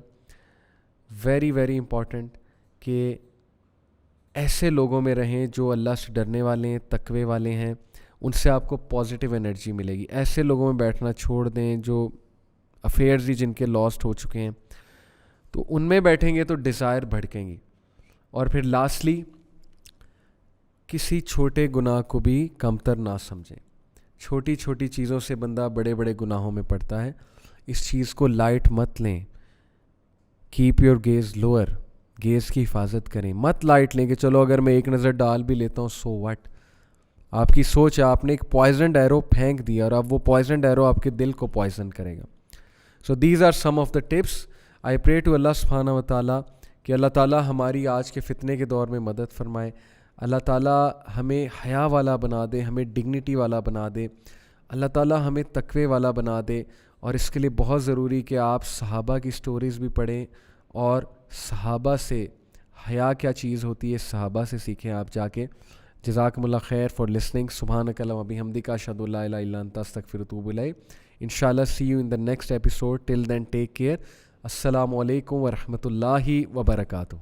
Very very important کہ ایسے لوگوں میں رہیں جو اللہ سے ڈرنے والے ہیں, تقوی والے ہیں. ان سے آپ کو پازیٹیو انرجی ملے گی. ایسے لوگوں میں بیٹھنا چھوڑ دیں جو افیئرز ہی جن کے لاسٹ ہو چکے ہیں, تو ان میں بیٹھیں گے تو ڈیزائر بھڑکیں گی. اور پھر لاسٹلی, کسی چھوٹے گناہ کو بھی کمتر نہ سمجھیں. چھوٹی چھوٹی چیزوں سے بندہ بڑے بڑے گناہوں میں پڑتا ہے. اس چیز کو لائٹ مت لیں. Keep your gaze lower, gaze کی حفاظت کریں. مت لائٹ لیں کہ چلو اگر میں ایک نظر ڈال بھی لیتا ہوں سو وٹ. آپ کی سوچ ہے, آپ نے ایک پوائزنڈ ایرو پھینک دیا اور اب وہ پوائزنڈ ایرو آپ کے دل کو پوائزن کرے گا. So these are some of the tips. I pray to اللہ سبحانہ و تعالیٰ کہ اللہ تعالیٰ ہماری آج کے فتنے کے دور میں مدد فرمائے. اللہ تعالیٰ ہمیں حیا والا بنا دے, ہمیں ڈگنیٹی والا بنا دے. اللہ تعالیٰ ہمیں تقوی والا بنا دے. اور اس کے لیے بہت ضروری کہ آپ صحابہ کی سٹوریز بھی پڑھیں اور صحابہ سے حیا کیا چیز ہوتی ہے صحابہ سے سیکھیں آپ جا کے. جزاکم اللہ خیر فار لسننگ. سبحانک اللہم و بحمدک اشہد ان لا الہ الا انت استغفرک و اتوب الیک. انشاءاللہ see you in the next episode. Till then take care. السلام علیکم ورحمۃ اللہ وبرکاتہ.